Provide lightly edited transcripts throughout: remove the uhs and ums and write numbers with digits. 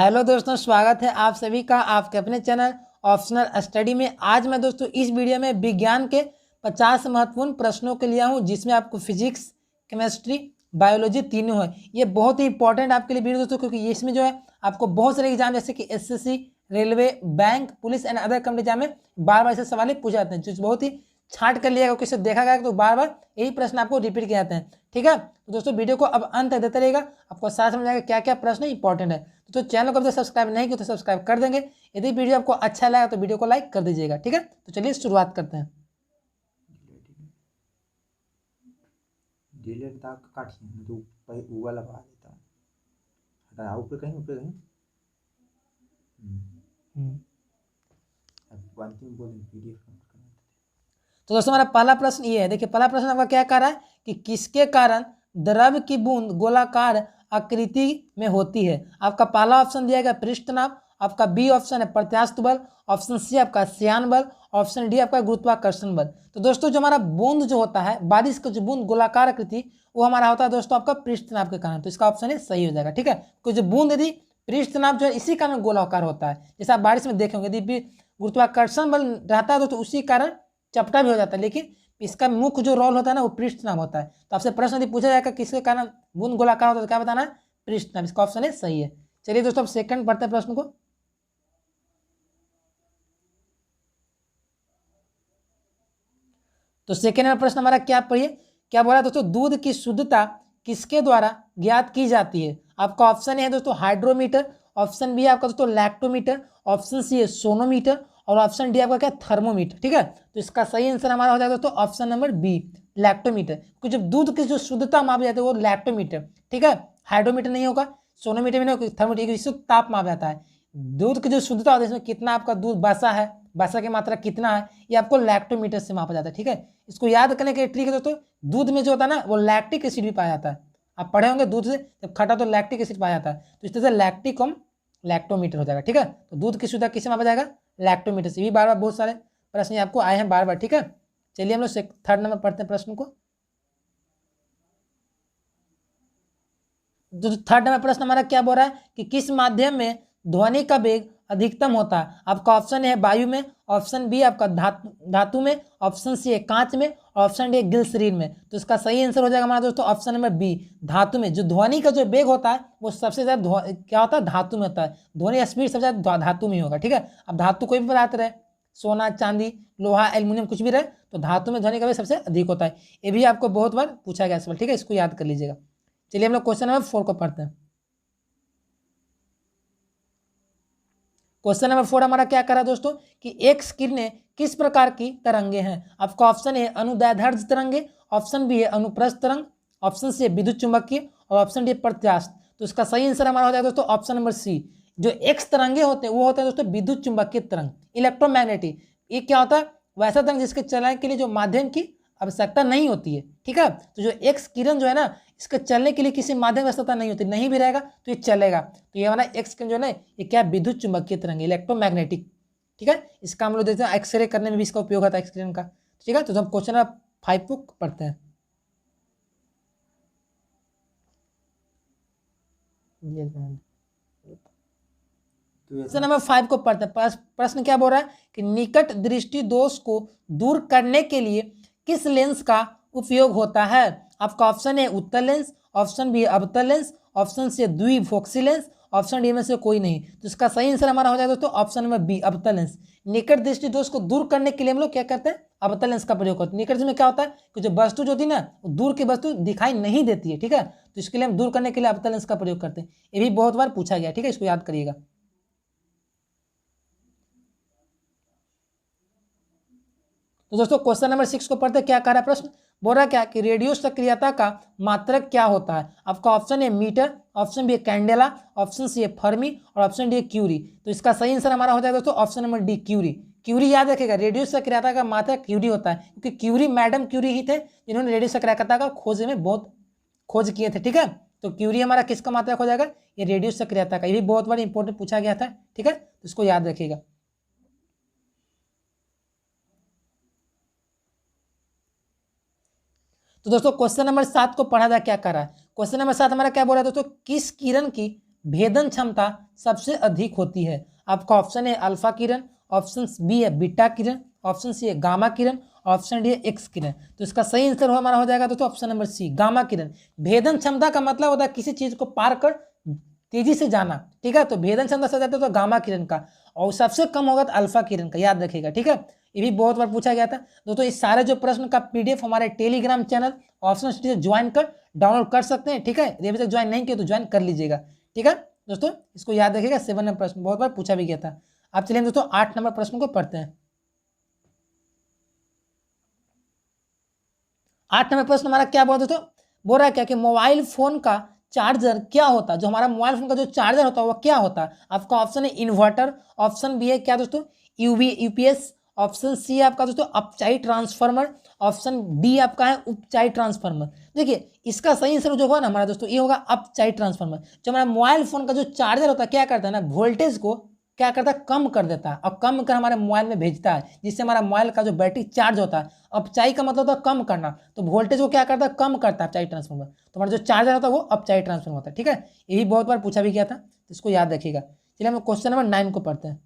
Hello दोस्तों, स्वागत है आप सभी का आपके अपने चैनल ऑप्शनल स्टडी में। आज मैं दोस्तों इस वीडियो में विज्ञान के 50 महत्वपूर्ण प्रश्नों के लिया हूं, जिसमें आपको फिजिक्स, केमिस्ट्री, बायोलॉजी तीनों है। ये बहुत ही इंपॉर्टेंट आपके लिए वीडियो दोस्तों, क्योंकि इसमें जो है आपको बहुत सारे एग्जाम जैसे कि SSC, railway, bank, police and other company exam में बार बार ऐसे सवाल पूछे जाते हैं, जो बहुत ही छाट कर लिया, क्योंकि इसे देखा गया तो बार बार यही प्रश्न आपको रिपीट किए जाते हैं। ठीक है, तो दोस्तों वीडियो को अब अंत तक देते रहेगा, आपको सारा समझ आएगा क्या क्या प्रश्न इंपॉर्टेंट है। तो चैनल को अभी तक सब्सक्राइब नहीं किया तो सब्सक्राइब कर देंगे। यदि वीडियो आपको अच्छा लगा तो वीडियो को लाइक कर दीजिएगा। ठीक है, तो चलिए शुरुआत करते हैं। डिलीट तक काट तो ऊ वाला बना देता हूँ। हटा ऊपर कहीं अब अंतिम बोलेंगे पीडीएफ करना। तो दोस्तों हमारा पहला प्रश्न ये है, देखिए पहला प्रश्न आपका क्या कह रहा है कि किसके कारण द्रव की बूंद गोलाकार आकृति में होती है। आपका पहला ऑप्शन दिया गया पृष्ठ नाप, आपका बी ऑप्शन है प्रत्यास्थ बल, ऑप्शन सी आपका श्यान बल, ऑप्शन डी आपका गुरुत्वाकर्षण बल। तो दोस्तों जो हमारा बूंद जो होता है, बारिश का जो बूंद गोलाकार आकृति, वो हमारा होता है दोस्तों आपका पृष्ठ नाप के कारण। तो इसका ऑप्शन है सही हो जाएगा। ठीक है, क्योंकि जो बूंद यदि पृष्ठ नाप जो है इसी कारण गोलाकार होता है, जैसे आप बारिश में देखेंगे यदि गुरुत्वाकर्षण बल रहता है तो उसी कारण चपटा भी हो जाता है, लेकिन इसका मुख्य जो रोल होता है ना वो पृष्ठ नाप होता है। तो आपसे प्रश्न यदि पूछा जाएगा किसके कारण बूंद गोलाकार होता है तो क्या बताना है, पृष्ठ नाप। इसका ऑप्शन है सही है। चलिए दोस्तों अब सेकंड पढ़ते हैं प्रश्न को। तो सेकेंड नंबर प्रश्न हमारा क्या पढ़िए, क्या बोला दोस्तों, दूध की शुद्धता किसके द्वारा ज्ञात की जाती है। आपका ऑप्शन है दोस्तों हाइड्रोमीटर, ऑप्शन बी आपका दोस्तों लैक्टोमीटर, ऑप्शन सी है सोनोमीटर, और ऑप्शन डी आपका क्या थर्मोमीटर। ठीक है, तो इसका सही आंसर हमारा हो जाएगा दोस्तों ऑप्शन नंबर बी लैक्टोमीटर, क्योंकि जब दूध की जो शुद्धता मापी जाती है वो लैक्टोमीटर। ठीक है, हाइड्रोमीटर नहीं होगा, सोनोमीटर भी नहीं होगा, थर्मोमीटर, इससे ताप मापा जाता है। दूध की जो शुद्धता होती है, इसमें कितना आपका दूध बसा है, बसा की मात्रा कितना है, ये आपको लैक्टोमीटर से मापा जाता है। ठीक है, इसको याद करने के ट्रिक है दोस्तों, दूध में जो होता है ना वो लैक्टिक एसिड भी पाया जाता है। आप पढ़े होंगे दूध से जब खटा तो लैक्टिक एसिड पाया जाता है, तो इस तरह से लैक्टिकम लैक्टोमीटर हो जाएगा। ठीक है, तो दूध की शुद्धता किससे मापा जाएगा, लैक्टोमीटर से। भी बार बार बहुत सारे प्रश्न आपको आए हैं बार बार। ठीक है, चलिए हम लोग थर्ड नंबर पढ़ते हैं प्रश्न को। जो थर्ड नंबर प्रश्न हमारा क्या बोल रहा है कि किस माध्यम में ध्वनि का वेग अधिकतम होता है। आपका ऑप्शन है वायु में, ऑप्शन बी आपका धातु में, ऑप्शन सी है कांच में, ऑप्शन डी है गिल शरीर में। तो इसका सही आंसर हो जाएगा हमारा दोस्तों ऑप्शन नंबर बी धातु में। जो ध्वनि का जो वेग होता है वो सबसे ज्यादा क्या होता है, धातु में होता है। ध्वनि स्पीड सबसे ज्यादा धातु में होगा। ठीक है, अब धातु कोई भी पदार्थ रहे, सोना, चांदी, लोहा, एल्यूमिनियम कुछ भी रहे, तो धातु में ध्वनि का वेग सबसे अधिक होता है। ये भी आपको बहुत बार पूछा गया सवाल। ठीक है, इसको याद कर लीजिएगा। चलिए हम लोग क्वेश्चन नंबर 4 को पढ़ते हैं। क्वेश्चन नंबर 4 हमारा क्या करा दोस्तों कि एक्स किरणें किस प्रकार की तरंगे हैं। आपका ऑप्शन है अनुदैर्ध्य तरंगे, ऑप्शन बी है अनुप्रस्थ तरंग, ऑप्शन सी है विद्युत चुंबकीय, और ऑप्शन डी प्रत्यास्थ। तो इसका सही आंसर हमारा हो जाएगा दोस्तों ऑप्शन नंबर सी। जो एक्स तरंगे होते हैं वो होते हैं दोस्तों विद्युत चुंबकीय तरंग, इलेक्ट्रोमैग्नेटिक। ये क्या होता है, वैसा तरंग जिसके चलने के लिए जो माध्यम की आवश्यकता नहीं होती है। ठीक है, तो जो एक्स किरण जो है ना, इसके चलने के लिए किसी माध्यम की आवश्यकता नहीं होती, नहीं भी रहेगा तो ये चलेगा। तो ये हमारा एक्स किरण जो है ना, ये क्या विद्युत चुंबकीय तरंग, इलेक्ट्रोमैग्नेटिक। ठीक है, इसका हम लोग देखते हैं एक्सरे करने में भी इसका उपयोग होता है एक्स किरण का। ठीक है, तो हम क्वेश्चन नंबर 5 को पढ़ते हैं। क्वेश्चन नंबर 5 को पढ़ते हैं। प्रश्न क्या बोल रहा है कि निकट दृष्टि दोष को दूर करने के लिए किस लेंस का उपयोग होता है। आपका ऑप्शन है उत्तल लेंस, ऑप्शन बी अवतल लेंस, ऑप्शन सी द्विफोक्सी लेंस, ऑप्शन डी में से कोई नहीं। तो इसका सही आंसर हमारा हो जाएगा दोस्तों ऑप्शन नंबर बी अवतल लेंस। निकट दृष्टि दोष को दूर करने के लिए हम लोग क्या करते हैं, अवतल लेंस का प्रयोग करते हैं। निकट दृष्टि में क्या होता है कि जो वस्तु जो होती है ना, दूर की वस्तु दिखाई नहीं देती है। ठीक है, तो इसके लिए हम दूर करने के लिए अवतल लेंस का प्रयोग करते हैं। ये भी बहुत बार पूछा गया। ठीक है, इसको याद करिएगा। तो दोस्तों क्वेश्चन नंबर 6 को पढ़ते क्या कह रहा है प्रश्न, बोल रहा क्या कि रेडियो सक्रियता का मात्रक क्या होता है। आपका ऑप्शन है मीटर, ऑप्शन बी है कैंडेला, ऑप्शन सी है फर्मी, और ऑप्शन डी है क्यूरी। तो इसका सही आंसर हमारा हो जाएगा दोस्तों option number D Curie. Curie याद रखेगा, रेडियो सक्रियता का मात्रक क्यूरी होता है, क्योंकि क्यूरी मैडम क्यूरी ही थे जिन्होंने रेडियो सक्रियता का खोज में बहुत खोज किए थे। ठीक है, तो क्यूरी हमारा किसका मात्रक हो जाएगा, ये रेडियो सक्रियता का। ये भी बहुत बार इंपॉर्टेंट पूछा गया था। ठीक है, तो इसको याद रखिएगा। तो दोस्तों क्वेश्चन नंबर 7 को पढ़ा जाए क्या कर रहा है। क्वेश्चन नंबर 7 हमारा क्या बोल रहा है दोस्तों, किस किरण की भेदन क्षमता सबसे अधिक होती है? आपका ऑप्शन है अल्फा किरण, ऑप्शन बी है बीटा किरण, ऑप्शन सी है गामा किरण, ऑप्शन डी है एक्स किरण। तो इसका सही आंसर हमारा हो जाएगा दोस्तों ऑप्शन नंबर सी, गामा किरण। भेदन क्षमता का मतलब होता है किसी चीज को पार कर तेजी से जाना, ठीक है। तो भेदन क्षमता से जाते तो गामा किरण का, और सबसे कम होगा तो अल्फा किरण का, याद रखिएगा, ठीक है। ये भी बहुत बार पूछा गया था दोस्तों। इस सारे जो प्रश्न का पीडीएफ हमारे टेलीग्राम चैनल ऑप्शन स्टडी से ज्वाइन कर डाउनलोड कर सकते हैं, ठीक है। यदि अभी तक ज्वाइन नहीं किया तो ज्वाइन कर लीजिएगा, ठीक है दोस्तों। इसको याद रखिएगा, 7 नंबर प्रश्न बहुत बार पूछा भी गया था। अब चलिए दोस्तों 8 नंबर प्रश्न को पढ़ते हैं। 8 नंबर प्रश्न हमारा क्या बोला दोस्तों, बोल रहा है क्या कि मोबाइल फोन का चार्जर क्या होता है? जो हमारा मोबाइल फोन का जो चार्जर होता है वो क्या होता है? आपका ऑप्शन है इन्वर्टर, ऑप्शन बी है क्या दोस्तों यूपीएस, ऑप्शन सी है आपका दोस्तों अपचाई ट्रांसफार्मर, ऑप्शन डी आपका है उपचाई ट्रांसफार्मर। देखिए इसका सही आंसर जो होगा ना हमारा दोस्तों ये होगा अपचाई ट्रांसफार्मर। जो हमारा मोबाइल फोन का जो चार्जर होता है क्या करता है ना, वोल्टेज को क्या करता है, कम कर देता है और कम कर हमारे मोबाइल में भेजता है, जिससे हमारा मोबाइल का जो बैटरी चार्ज होता है। अपचाई का मतलब होता है कम करना, तो वोल्टेज को क्या करता है, कम करता है अपचाई ट्रांसफार्मर। तो हमारा जो चार्जर होता है वो अपचाई ट्रांसफार्मर होता है, ठीक है। ये भी बहुत बार पूछा भी गया था, तो इसको याद रखिएगा। चलिए हम क्वेश्चन नंबर 9 को पढ़ते हैं।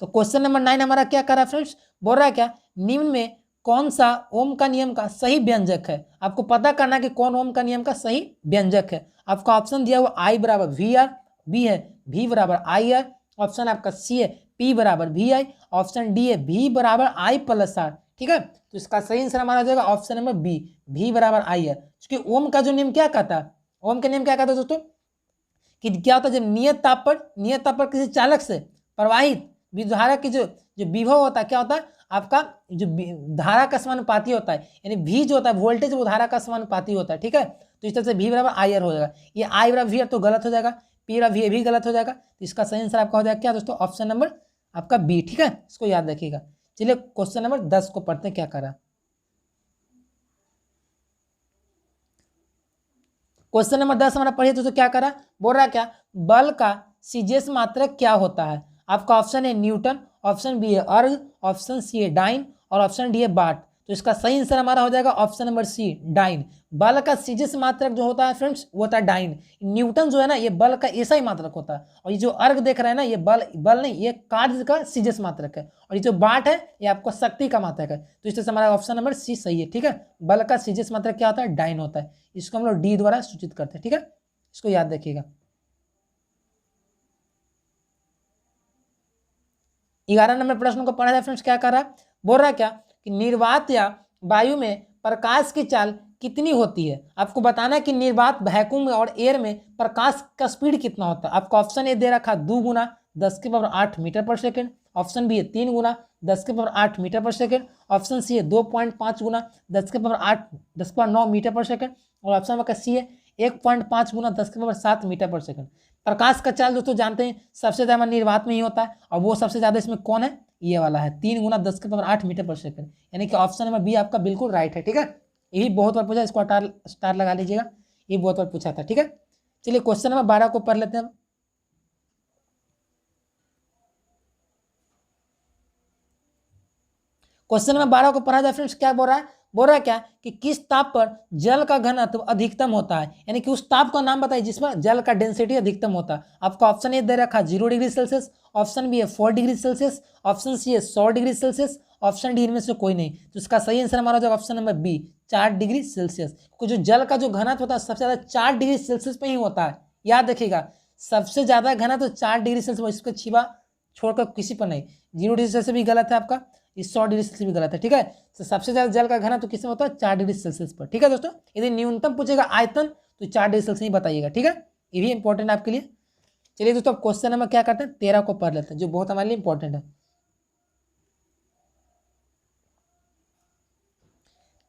तो क्वेश्चन नंबर 9 हमारा क्या कर रहा है फ्रेंड्स, बोल रहा है क्या निम्न में कौन सा ओम का नियम का सही व्यंजक है? आपको पता करना है कि कौन ओम का नियम का सही व्यंजक है। आपका ऑप्शन दिया हुआ आई बराबर वी आर, बी है भी बराबर आई आर, ऑप्शन आपका सी है पी बराबर वी आई, ऑप्शन डी है भी बराबर आई प्लस आर, ठीक है। तो इसका सही आंसर हमारा हो जाएगा ऑप्शन नंबर बी, भी बराबर आई आर। क्योंकि ओम का जो नियम क्या कहता है, ओम का नियम क्या कहता है दोस्तों कि क्या होता है, जब नियत ताप पर किसी चालक से प्रवाहित विद्युतधारा की जो विभव होता है क्या होता है आपका जो धारा का समानुपाती होता है, यानी भी जो होता है वोल्टेज वो धारा का समानुपाती होता है, ठीक है। तो इस तरह से भी बराबर आई आर हो जाएगा। ये आई बराबर वी आर तो गलत हो जाएगा, पी बराबर वी भी गलत हो जाएगा। तो इसका सही आंसर आपका हो जाएगा क्या दोस्तों ऑप्शन नंबर आपका बी, ठीक है। इसको याद रखिएगा। चलिए क्वेश्चन नंबर 10 को पढ़ते हैं क्या करा। क्वेश्चन नंबर 10 हमारा पढ़िए दोस्तों क्या करा, बोल रहा क्या बल का सीजीएस मात्रक क्या होता है? आपका ऑप्शन है न्यूटन, ऑप्शन बी है अर्ग, ऑप्शन सी है डाइन और ऑप्शन डी है वाट। तो इसका सही आंसर हमारा हो जाएगा ऑप्शन नंबर सी डाइन। बल का सीजीएस मात्रक जो होता है फ्रेंड्स वो होता है डाइन। न्यूटन जो है ना ये बल का ऐसा ही मात्रक होता है, और ये जो अर्ग देख रहे हैं ना ये बल नहीं, ये कार्य का सीजीएस मात्रक है, और ये जो वाट है ये आपको शक्ति का मात्रक है। तो इस तरह से हमारा ऑप्शन नंबर सी सही है, ठीक है। बल का सीजीएस मात्रक क्या होता है, डाइन होता है। इसको हम लोग डी द्वारा सूचित करते हैं, ठीक है। इसको याद रखिएगा। 11 नंबर प्रश्न को पढ़ा जाए फ्रेंड्स क्या कर रहा है, बोल रहा है क्या कि निर्वात या वायु में प्रकाश की चाल कितनी होती है? आपको बताना है कि निर्वात वैक्यूम में और एयर में प्रकाश का स्पीड कितना होता है। आपका ऑप्शन ए दे रखा 2 गुना 10 के पावर 8 मीटर पर सेकेंड, ऑप्शन बी है 3 गुना 10 के पावर 8 मीटर पर सेकेंड, ऑप्शन सी है 2.5 गुना 10 के पावर 8 10 के पावर 9 मीटर पर सेकेंड, और ऑप्शन आपका सी है 1.5 गुना 10 के पावर 7 मीटर पर सेकेंड। प्रकाश का चाल दोस्तों जानते हैं सबसे ज्यादा निर्वात में ही होता है, और वो सबसे ज्यादा इसमें कौन है, ये वाला है 3 गुना 10 के पावर 8 मीटर पर सेकंड, यानी कि ऑप्शन नंबर बी आपका बिल्कुल राइट है, ठीक है। ये भी बहुत बार पूछा, इसको स्टार लगा लीजिएगा, ये बहुत बार पूछा था, ठीक है। चलिए क्वेश्चन नंबर 12 को पढ़ लेते हैं। क्वेश्चन नंबर 12 को पढ़ा जाए फ्रेंड्स क्या बोल रहा है क्या कि किस ताप पर जल का घनत्व अधिकतम होता है, यानी कि उस ताप का नाम बताइए जिसमें जल का डेंसिटी अधिकतम होता है। आपका ऑप्शन ए दे रखा 0 डिग्री सेल्सियस, ऑप्शन बी है 4 डिग्री सेल्सियस, ऑप्शन सी है 100 डिग्री सेल्सियस, ऑप्शन डी इनमें से कोई नहीं। तो इसका सही आंसर हमारा हो जाएगा option number B 4 degree Celsius. क्योंकि जो जल का जो घनत्व होता है सबसे ज्यादा 4 डिग्री सेल्सियस पे ही होता है, याद रखिएगा। सबसे ज्यादा घनत्व 4 डिग्री सेल्सियस, इसका छिपा छोड़कर किसी पर नहीं। 0 डिग्री सेल्सियस भी गलत है आपका, इस 100 डिग्री सेल्सियस भी गलत है, ठीक है। तो सबसे ज्यादा जल का घनत्व तो किसमें होता है 4 डिग्री सेल्सियस पर, ठीक है दोस्तों। यदि न्यूनतम पूछेगा आयतन तो 4 डिग्री सेल्सियस ही बताइएगा, ठीक है। ये भी इंपॉर्टेंट है आपके लिए। चलिए दोस्तों क्वेश्चन नंबर क्या करते हैं 13 को पढ़ लेते हैं, जो बहुत हमारे लिए इंपॉर्टेंट है।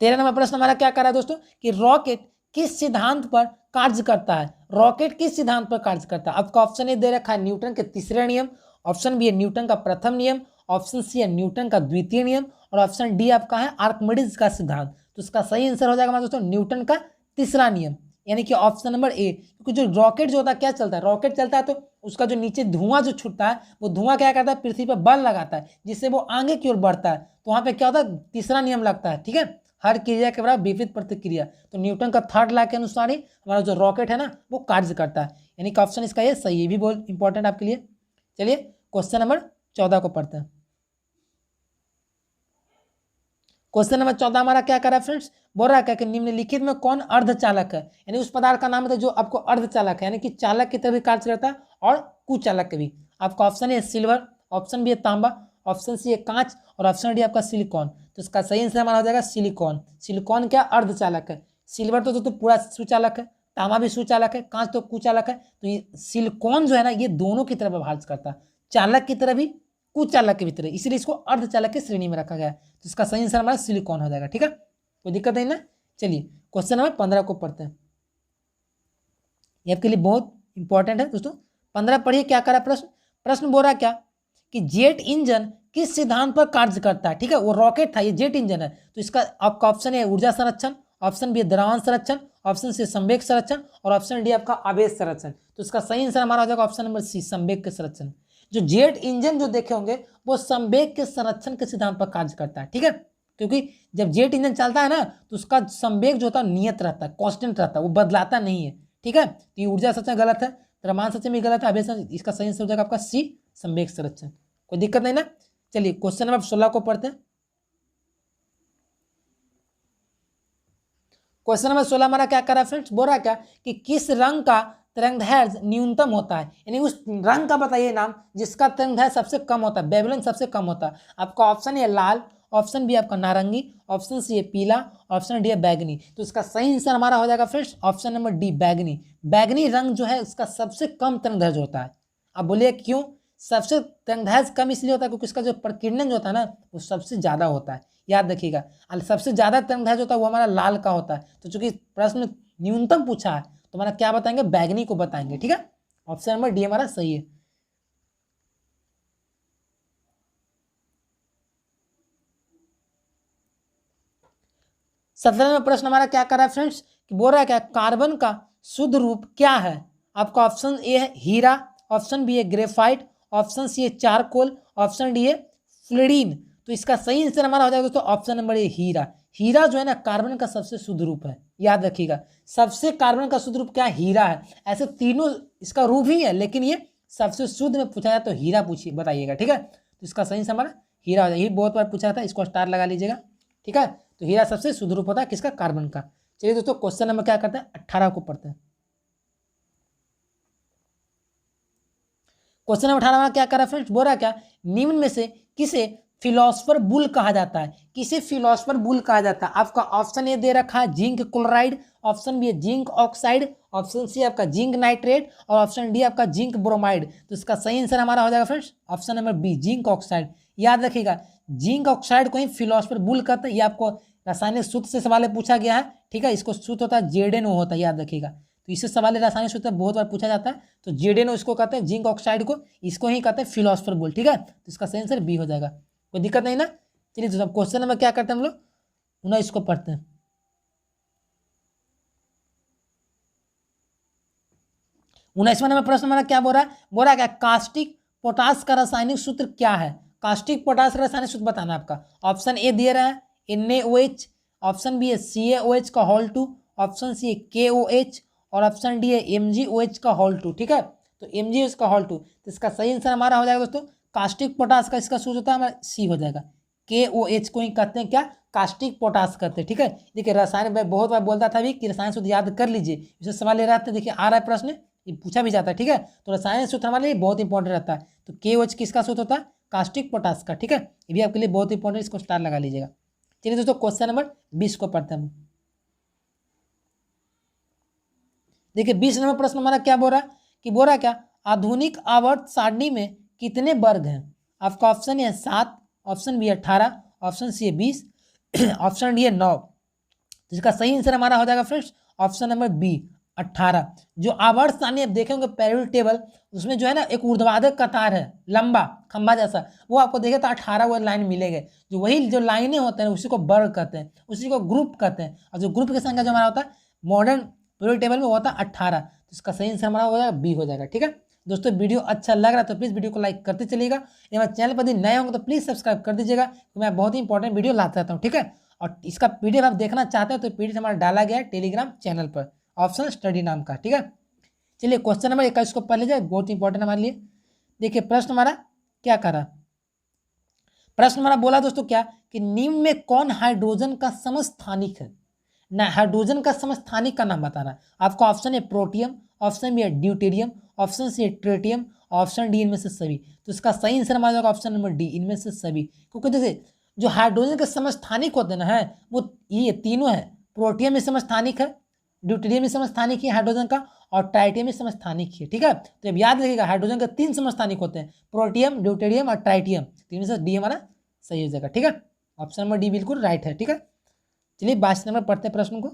13 नंबर प्रश्न हमारा क्या कर रहा है दोस्तों कि रॉकेट किस सिद्धांत पर कार्य करता है? रॉकेट किस सिद्धांत पर कार्य करता है? आपका ऑप्शन ए दे रखा है न्यूटन के तीसरे नियम, ऑप्शन बी है न्यूटन का प्रथम नियम, ऑप्शन सी है न्यूटन का द्वितीय नियम, और ऑप्शन डी आपका है आर्किमिडीज का सिद्धांत। तो इसका सही आंसर हो जाएगा हमारा दोस्तों न्यूटन का तीसरा नियम, यानी कि ऑप्शन नंबर ए। क्योंकि जो रॉकेट जो होता है क्या चलता है, रॉकेट चलता है तो उसका जो नीचे धुआं जो छूटता है वो धुआं क्या करता है पृथ्वी पर बल लगाता है जिससे वो आगे की ओर बढ़ता है। तो वहां पे क्या होता है तीसरा नियम लगता है, ठीक है। हर क्रिया के बराबर विपरीत प्रतिक्रिया। तो न्यूटन का थर्ड लॉ के अनुसार ही हमारा जो रॉकेट है ना वो कार्य करता है, यानी कि ऑप्शन इसका ये सही है, भी बहुत इंपॉर्टेंट आपके लिए। चलिए क्वेश्चन नंबर 14 को पढ़ते हैं। क्वेश्चन नंबर 14 हमारा क्या कर रहा है फ्रेंड्स, बोल रहा है कि निम्नलिखित में कौन अर्धचालक है, यानी उस पदार्थ का नाम है जो आपको अर्धचालक है, यानी कि चालक की तरह भी कार्य करता है और कुचालक के भी। आपका ऑप्शन है सिल्वर, ऑप्शन बी है तांबा, ऑप्शन सी है कांच और ऑप्शन डी आपका सिलिकॉन। तो इसका सही आंसर हमारा हो जाएगा सिलिकॉन। सिलिकॉन क्या अर्धचालक है, सिल्वर तो पूरा सुचालक है, तांबा भी सुचालक है, कांच तो कुचालक है। तो ये सिलिकॉन जो है ना ये दोनों की तरह व्यवहार करता है, चालक की तरह भी कुचालक की भी तरह, इसलिए इसको अर्धचालक की श्रेणी में रखा गया है। तो इसका सही आंसर हमारा सिलिकॉन हो जाएगा। ठीक है, कोई दिक्कत नहीं ना। चलिए क्वेश्चन नंबर 15 को पढ़ते हैं, ये आपके लिए बहुत इंपॉर्टेंट है दोस्तों। 15 पढ़िए क्या करा प्रश्न, प्रश्न बोल रहा क्या कि जेट इंजन किस सिद्धांत पर कार्य करता है। ठीक है, वो रॉकेट था, ये जेट इंजन है। तो इसका आपका ऑप्शन है ऊर्जा संरक्षण, ऑप्शन बी है द्रव्यमान संरक्षण, ऑप्शन सी संवेग संरक्षण और ऑप्शन डी आपका आवेश संरक्षण। तो इसका सही आंसर हमारा हो जाएगा ऑप्शन नंबर सी, संवेग के संरक्षण। जो जेट इंजन जो देखे होंगे वो संवेग के संरक्षण के सिद्धांत पर कार्य करता है। ठीक है, क्योंकि जब जेट इंजन चलता है ना तो उसका संवेग जो होता है नियत रहता है, कांस्टेंट रहता है, वो बदलाता नहीं है। ठीक है, तो ये ऊर्जा संरक्षण गलत है, द्रव्यमान संरक्षण भी गलत है, आवेश संरक्षण, इसका सही आंसर हो जाएगा आपका सी, संवेग संरक्षण। कोई दिक्कत नहीं ना। चलिए क्वेश्चन नंबर 16 को पढ़ते हैं। क्वेश्चन नंबर 16 हमारा क्या कर रहा है फ्रेंड्स, बोल रहा है क्या कि किस रंग का तरंगदैर्घ्य न्यूनतम होता है, यानी उस रंग का बताइए नाम जिसका तरंगदैर्घ्य सबसे कम होता है, वेवलेंथ सबसे कम होता है। आपका ऑप्शन है लाल, ऑप्शन बी आपका नारंगी, ऑप्शन सी है पीला, ऑप्शन डी है बैगनी। तो इसका सही आंसर हमारा हो जाएगा फ्रेंड्स ऑप्शन नंबर डी, बैगनी। बैगनी रंग जो है उसका सबसे कम तरंगदैर्घ्य होता है। अब बोलिए क्यों, सबसे तरंगदैर्घ्य कम इसलिए होता है क्योंकि इसका जो प्रकीर्णन जो होता है ना वो सबसे ज्यादा होता है, याद रखिएगा। सबसे ज्यादा तरंगदैर्घ्य जो होता है वो हमारा लाल का होता है। तो चूंकि प्रश्न न्यूनतम पूछा है तो हमारा क्या बताएंगे, बैगनी को बताएंगे। ठीक है, ऑप्शन नंबर डी हमारा सही है। सत्रहवां प्रश्न हमारा क्या कर रहा है फ्रेंड्स, कि बोल रहा है क्या कार्बन का शुद्ध रूप क्या है। आपका ऑप्शन ए है हीरा, ऑप्शन बी है ग्रेफाइट, ऑप्शन सी है चारकोल, ऑप्शन डी है फ्लोरीन। तो इसका सही आंसर हमारा हो जाएगा दोस्तों ऑप्शन नंबर ए, हीरा। हीरा जो है ना कार्बन का सबसे शुद्ध रूप है, याद रखिएगा। सबसे कार्बन का शुद्ध रूप क्या है, हीरा है। ऐसे तीनों इसका रूप ही है लेकिन ये सबसे शुद्ध में पूछा जाए तो हीरा पूछिए बताइएगा। ठीक है, तो इसका सही आंसर हमारा हीरा हो जाएगा। ये बहुत बार पूछा था, इसको स्टार लगा लीजिएगा। ठीक है, तो हीरा सबसे शुद्ध रूप होता है किसका, कार्बन का। चलिए दोस्तों क्वेश्चन नंबर क्या करते हैं 18 को पढ़ते हैं। क्वेश्चन नंबर 18 क्या कर रहा है फ्रेंड्स, बोल रहा क्या निम्न में से किसे फिलोसफर बुल कहा जाता है, किसे फिलोसफर बुल कहा जाता है। आपका ऑप्शन ए दे रखा है जिंक क्लोराइड, ऑप्शन बी है जिंक ऑक्साइड, ऑप्शन सी आपका जिंक नाइट्रेट और ऑप्शन डी आपका जिंक ब्रोमाइड। तो इसका सही आंसर हमारा हो जाएगा friends option number B, zinc oxide. याद रखिएगा जिंक ऑक्साइड को ही फिलोसफर बुल कहते हैं। ये आपको रासायनिक सूत्र से सवाल पूछा गया है। ठीक है, इसको सूत्र होता है जेडेनो होता है, याद रखिएगा। तो इससे सवाल रासायनिक सूत्र बहुत बार पूछा जाता है। तो जेडेनो इसको कहते हैं, जिंक ऑक्साइड को इसको ही कहते हैं फिलोसफर बुल। ठीक है, तो इसका सही आंसर बी हो जाएगा। कोई दिक्कत नहीं ना। चलिए तो सब क्वेश्चन नंबर क्या करते हैं हम लोग 19 को पढ़ते हैं। 19वां नंबर प्रश्न हमारा क्या बोल रहा है क्या कास्टिक पोटास का रासायनिक सूत्र क्या है। कास्टिक पोटास का रासायनिक सूत्र बताना आपका। ऑप्शन ए दिए रहा है NaOH, ऑप्शन बी है CaOH का होल 2, ऑप्शन सी है KOH और ऑप्शन डी है MgOH का होल 2। ठीक है, तो MgOH का होल 2। तो इसका सही आंसर हमारा हो जाएगा दोस्तों कास्टिक पोटास का, इसका सूत्र होता है हमारा सी हो जाएगा। KOH को ही कहते हैं क्या, कास्टिक पोटास कहते हैं। ठीक है, देखिए रसायन में बहुत बार बोलता था भी कि रसायन सूत्र याद कर लीजिए, इसे सवाल ले रहा था। देखिए आ रहा है प्रश्न, ये पूछा भी जाता है। ठीक है, तो रसायन सूत्र हमारे लिए बहुत इंपॉर्टेंट रहता है। तो KOH किसका सूत्र होता है, कास्टिक पोटास का। ठीक है, ये भी आपके लिए बहुत इंपॉर्टेंट, इसको स्टार लगा लीजिएगा। चलिए दोस्तों क्वेश्चन नंबर 20 को पढ़ते हैं। देखिए 20 नंबर प्रश्न हमारा क्या बोल रहा है, कि बोल रहा क्या आधुनिक आवर्त सारणी में कितने वर्ग हैं। आपका ऑप्शन है 7, ऑप्शन बी 18, ऑप्शन सी है 20, ऑप्शन डी है 9। जिसका सही आंसर हमारा हो जाएगा फ्रेंड्स ऑप्शन नंबर बी 18। जो आवर्त सारणी आप देखेंगे पीरियोडिक टेबल, उसमें जो है ना एक ऊर्ध्वाधर कतार है लंबा खंबा जैसा, वो आपको देखे तो 18 वो लाइन मिलेंगे। जो वही जो लाइनें होते हैं उसी को वर्ग कहते हैं, उसी को ग्रुप कहते हैं। और जो ग्रुप की संख्या जो हमारा होता है मॉडर्न पीरियोडिक टेबल में होता है 18। तो इसका सही आंसर हमारा हो जाएगा बी हो जाएगा। ठीक है दोस्तों, वीडियो अच्छा लग रहा है तो प्लीज़ वीडियो को लाइक करते चलिएगा। हमारे चैनल पर यदि नए होंगे तो प्लीज़ सब्सक्राइब कर दीजिएगा, तो मैं बहुत ही इंपॉर्टेंट वीडियो लाता रहता हूँ। ठीक है, और इसका पीडीएफ आप देखना चाहते हैं तो पीडीएफ हमारा डाला गया है टेलीग्राम चैनल पर, ऑप्शन स्टडी नाम का, ठीक है। चलिए क्वेश्चन नंबर 21 को पढ़ लीजिए, बहुत इंपॉर्टेंट हमारे लिए। देखिए प्रश्न हमारा क्या करा, प्रश्न हमारा बोला दोस्तों क्या कि निम्न में कौन हाइड्रोजन का समस्थानिक है ना, हाइड्रोजन का समस्थानिक का नाम बताना। आपका ऑप्शन है प्रोटियम, ऑप्शन बी है ड्यूटेरियम, ऑप्शन सी है ट्रिटियम, ऑप्शन डी इनमें से सभी। तो इसका सही आंसर हमारा जाएगा ऑप्शन नंबर डी, इनमें से सभी। क्योंकि जैसे जो हाइड्रोजन के समस्थानिक होते हैं ना है वो ये तीनों है, प्रोटियम में समस्थानिक है, ड्यूटेरियम में समस्थानिक है हाइड्रोजन का, और ट्राइटियम में समस्थानिक है, ठीक है। तो अब याद रखिएगा हाइड्रोजन के 3 समस्थानिक होते हैं, प्रोटियम, ड्यूटेरियम और ट्राइटियम, तीन से डी हमारा सही हो जाएगा, ठीक है। ऑप्शन नंबर डी बिल्कुल राइट है, ठीक है। चलिए 22 नंबर पढ़ते हैं प्रश्न को।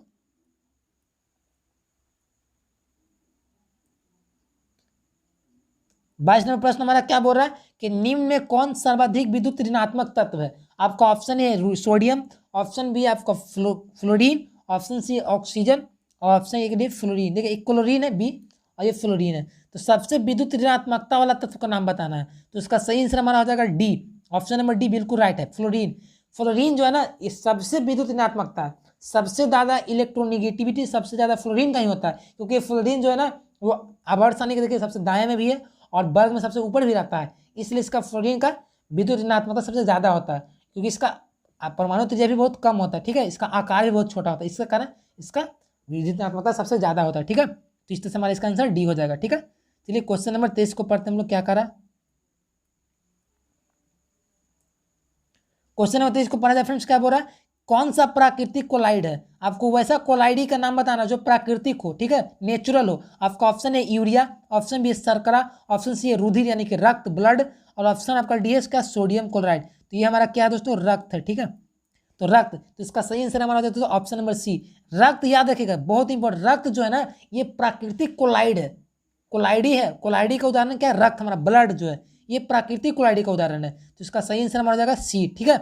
22 नंबर प्रश्न हमारा क्या बोल रहा है कि निम्न में कौन सर्वाधिक विद्युत ऋणात्मक तत्व है। आपका ऑप्शन है सोडियम, ऑप्शन बी आपका फ्लोरीन, ऑप्शन सी ऑक्सीजन, और ऑप्शन ए डी फ्लोरीन। देखिए एक क्लोरीन है बी और ये फ्लोरीन है। तो सबसे विद्युत ऋणात्मकता वाला तत्व का नाम बताना है। तो इसका सही आंसर हमारा हो जाएगा डी, ऑप्शन नंबर डी बिल्कुल राइट है, फ्लोरीन। फ्लोरीन जो है ना ये सबसे विद्युत ऋणात्मकता है, सबसे ज़्यादा इलेक्ट्रोनिगेटिविटी सबसे ज़्यादा फ्लोरीन का ही होता है, क्योंकि फ्लोरीन जो है ना वो आवर्तसानी के देखिए सबसे दाएं में भी है और वर्ग में सबसे ऊपर भी रहता है, इसलिए इसका फ्लोरीन का विद्युत ऋणात्मकता सबसे ज़्यादा होता है, क्योंकि इसका परमाणु त्रिज्या भी बहुत कम होता है, ठीक है, इसका आकार भी बहुत छोटा होता है, इसके कारण इसका विद्युत ऋणात्मकता सबसे ज़्यादा होता है, ठीक है। तो इस तरह से हमारा इसका आंसर डी हो जाएगा, ठीक है। चलिए क्वेश्चन नंबर 23 को पढ़ते हम लोग क्या करा। क्वेश्चन नंबर 23 को पढ़ा जाए फ्रेंड्स, क्या बोल रहा है कौन सा प्राकृतिक कोलाइड है। आपको वैसा कोलाइडी का नाम बताना जो प्राकृतिक हो, ठीक है, नेचुरल हो। आपका ऑप्शन है यूरिया, ऑप्शन बी है शर्करा, ऑप्शन सी है रुधिर यानी कि रक्त ब्लड, और ऑप्शन आपका डी है का सोडियम क्लोराइड। तो ये हमारा क्या है दोस्तों, रक्त है, ठीक है। तो रक्त, तो इसका सही आंसर हमारा हो जाता है ऑप्शन नंबर सी, रक्त। याद रखिएगा बहुत इंपॉर्टेंट, रक्त जो है ना ये प्राकृतिक कोलाइड है, कोलाइडी है। कोलाइडी का उदाहरण क्या है, रक्त, हमारा ब्लड जो है ये प्राकृतिक कोलाइडी का उदाहरण है। तो इसका सही आंसर हमारा हो जाएगा सी, ठीक है।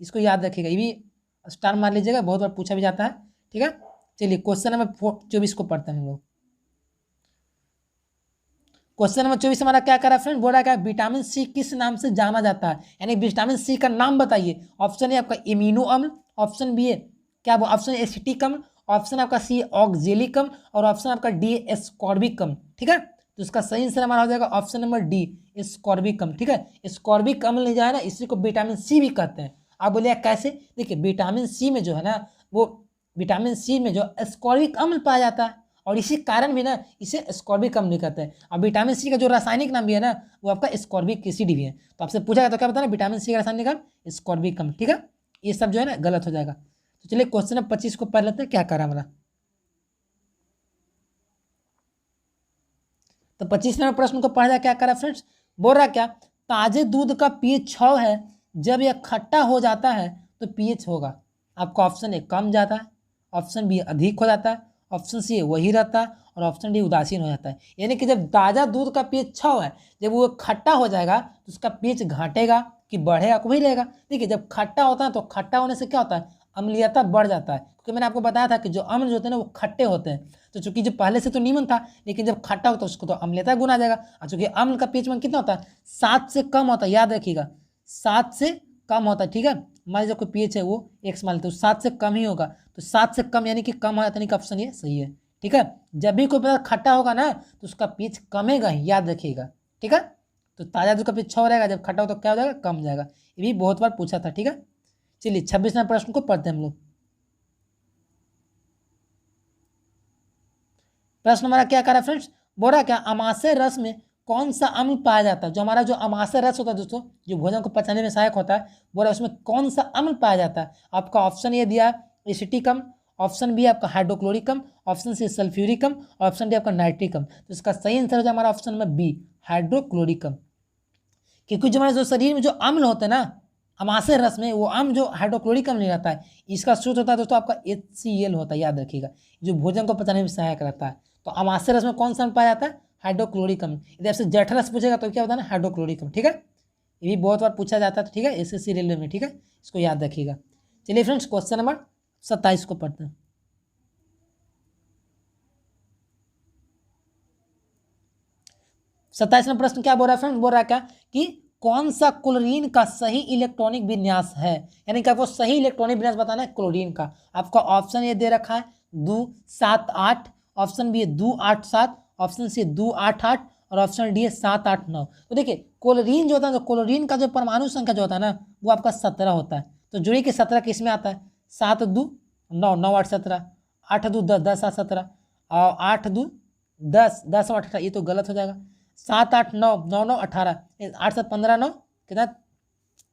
इसको याद रखिएगा, ये भी स्टार मार लीजिएगा, बहुत बार पूछा भी जाता है, ठीक है। चलिए क्वेश्चन नंबर 24 को पढ़ते हैं हम लोग। क्वेश्चन नंबर 24 हमारा क्या करा फ्रेंड, बोल रहा है विटामिन सी किस नाम से जाना जाता है, यानी विटामिन सी का नाम बताइए। ऑप्शन है आपका इम्यूनो अम्ल, ऑप्शन बी है क्या वो ऑप्शन एसिटिक अम्ल, ऑप्शन आपका सी ऑक्जेलिक अम्ल, और ऑप्शन आपका डी एस्कॉर्बिक अम्ल, ठीक है। तो इसका सही आंसर हमारा हो जाएगा ऑप्शन नंबर डी एस्कॉर्बिक अम्ल, ठीक है। एस्कॉर्बिक अम्ल जो है ना इसी को विटामिन सी भी कहते हैं। आप बोलिए कैसे, देखिए विटामिन सी में जो है ना वो विटामिन सी में जो एस्कॉर्बिक अम्ल पाया जाता है, और इसी कारण भी ना इसे एस्कॉर्बिक अम्ल कहते हैं। और विटामिन सी का जो रासायनिक नाम भी है ना वो आपका एस्कॉर्बिक एसिड भी है। तो आपसे पूछा गया तो क्या बताना, विटामिन सी का रासायनिक नाम एस्कॉर्बिक अम्ल, ठीक है। ये सब जो है ना गलत हो जाएगा। तो चलिए क्वेश्चन नंबर 25 को पढ़ लेते हैं क्या करा हमारा। तो 25 नंबर प्रश्न को पढ़ा क्या करा फ्रेंड्स, बोल रहा क्या ताजे दूध का पीएच 6 है, जब यह खट्टा हो जाता है तो पीएच होगा। आपका ऑप्शन ए कम जाता है, ऑप्शन बी अधिक हो जाता है, ऑप्शन सी वही रहता है, और ऑप्शन डी उदासीन हो जाता है। यानी कि जब ताज़ा दूध का पीएच 6 है, जब वो खट्टा हो जाएगा तो उसका पीएच घटेगा कि बढ़ेगा, वही रहेगा। देखिए जब खट्टा होता है तो खट्टा होने से क्या होता है, अम्लीयता बढ़ जाता है, क्योंकि मैंने आपको बताया था कि जो अम्ल जो होते हैं ना वो खट्टे होते हैं। तो चूंकि जो पहले से तो नीमन था, लेकिन जब खट्टा होता है उसको तो अम्लीयता गुना जाएगा। और चूंकि अम्ल का पीएच मान कितना होता है, 7 से कम होता है, याद रखिएगा 7 से कम होता है, ठीक है। मान लीजिए कोई पीएच है वो x मान लेते हैं, 7 से कम ही होगा, तो 7 से कम यानी कि कम हो जाता है, ऑप्शन ये सही है, ठीक है। जब भी कोई पदार्थ खट्टा होगा ना तो उसका पीएच कमेगा ही, याद रखिएगा, ठीक है। तो ताज़ा दूध का पीएच 6 रहेगा, जब खट्टा हो तो क्या हो जाएगा, कम जाएगा। ये भी बहुत बार पूछा था, ठीक है। चलिए 26 नंबर प्रश्न को पढ़ते हैं हम लोग। प्रश्न हमारा क्या करा फ्रेंड्स, बोल रहा क्या अमाशय रस में कौन सा अम्ल पाया जाता है। जो हमारा जो अमाशय रस होता है दोस्तों, जो भोजन को पचाने में सहायक होता है, बोल रहा है उसमें कौन सा अम्ल पाया जाता है। आपका ऑप्शन ये दिया एसिटिक अम्ल, ऑप्शन बी आपका हाइड्रोक्लोरिक अम्ल, ऑप्शन सी सल्फ्यूरिक अम्ल, ऑप्शन डी आपका नाइट्रिक अम्ल। तो इसका सही आंसर हो जाए हमारा ऑप्शन नंबर बी हाइड्रोक्लोरिक अम्ल। क्योंकि जो हमारे जो शरीर में जो अम्ल होते हैं ना अमाशय रस में, वो अम्ल जो हाइड्रोक्लोरिक अम्ल नहीं रहता है, इसका सूत्र होता है दोस्तों आपका HCl होता है, याद रखिएगा, जो भोजन को पचाने में सहायक रहता है। तो अमाशय रस में कौन सा अम्ल पाया जाता है, हाइड्रोक्लोरिक अम्ल। यदि आपसे जठरस पूछेगा तो क्या होता है ना, हाइड्रोक्लोरिक अम्ल, ठीक है। ये भी बहुत बार पूछा जाता है, ठीक है, SSC रेलवे में, ठीक है, इसको याद रखिएगा। चलिए फ्रेंड्स क्वेश्चन नंबर 27 को पढ़ते हैं। 27 प्रश्न क्या बोल रहा है फ्रेंड्स, बोल रहा है क्या कि कौन सा क्लोरीन का सही इलेक्ट्रॉनिक विन्यास है, यानी कि आपको सही इलेक्ट्रॉनिक विन्यास बताना है क्लोरीन का। आपका ऑप्शन ये दे रखा है 278, ऑप्शन बी है 287, ऑप्शन सी 288 और ऑप्शन डी है 789। तो देखिए क्लोरीन जो होता है, तो क्लोरीन का जो परमाणु संख्या जो होता है ना वो आपका 17 होता है। तो जोड़िए कि 17 किस में आता है, 7 2 9, 9 8 17, 8 2 10, 10 7 17 और 8 2 10, 10 8 18, ये तो गलत हो जाएगा। 7 8 9, 9 9 18, 8 7 15 9 कितना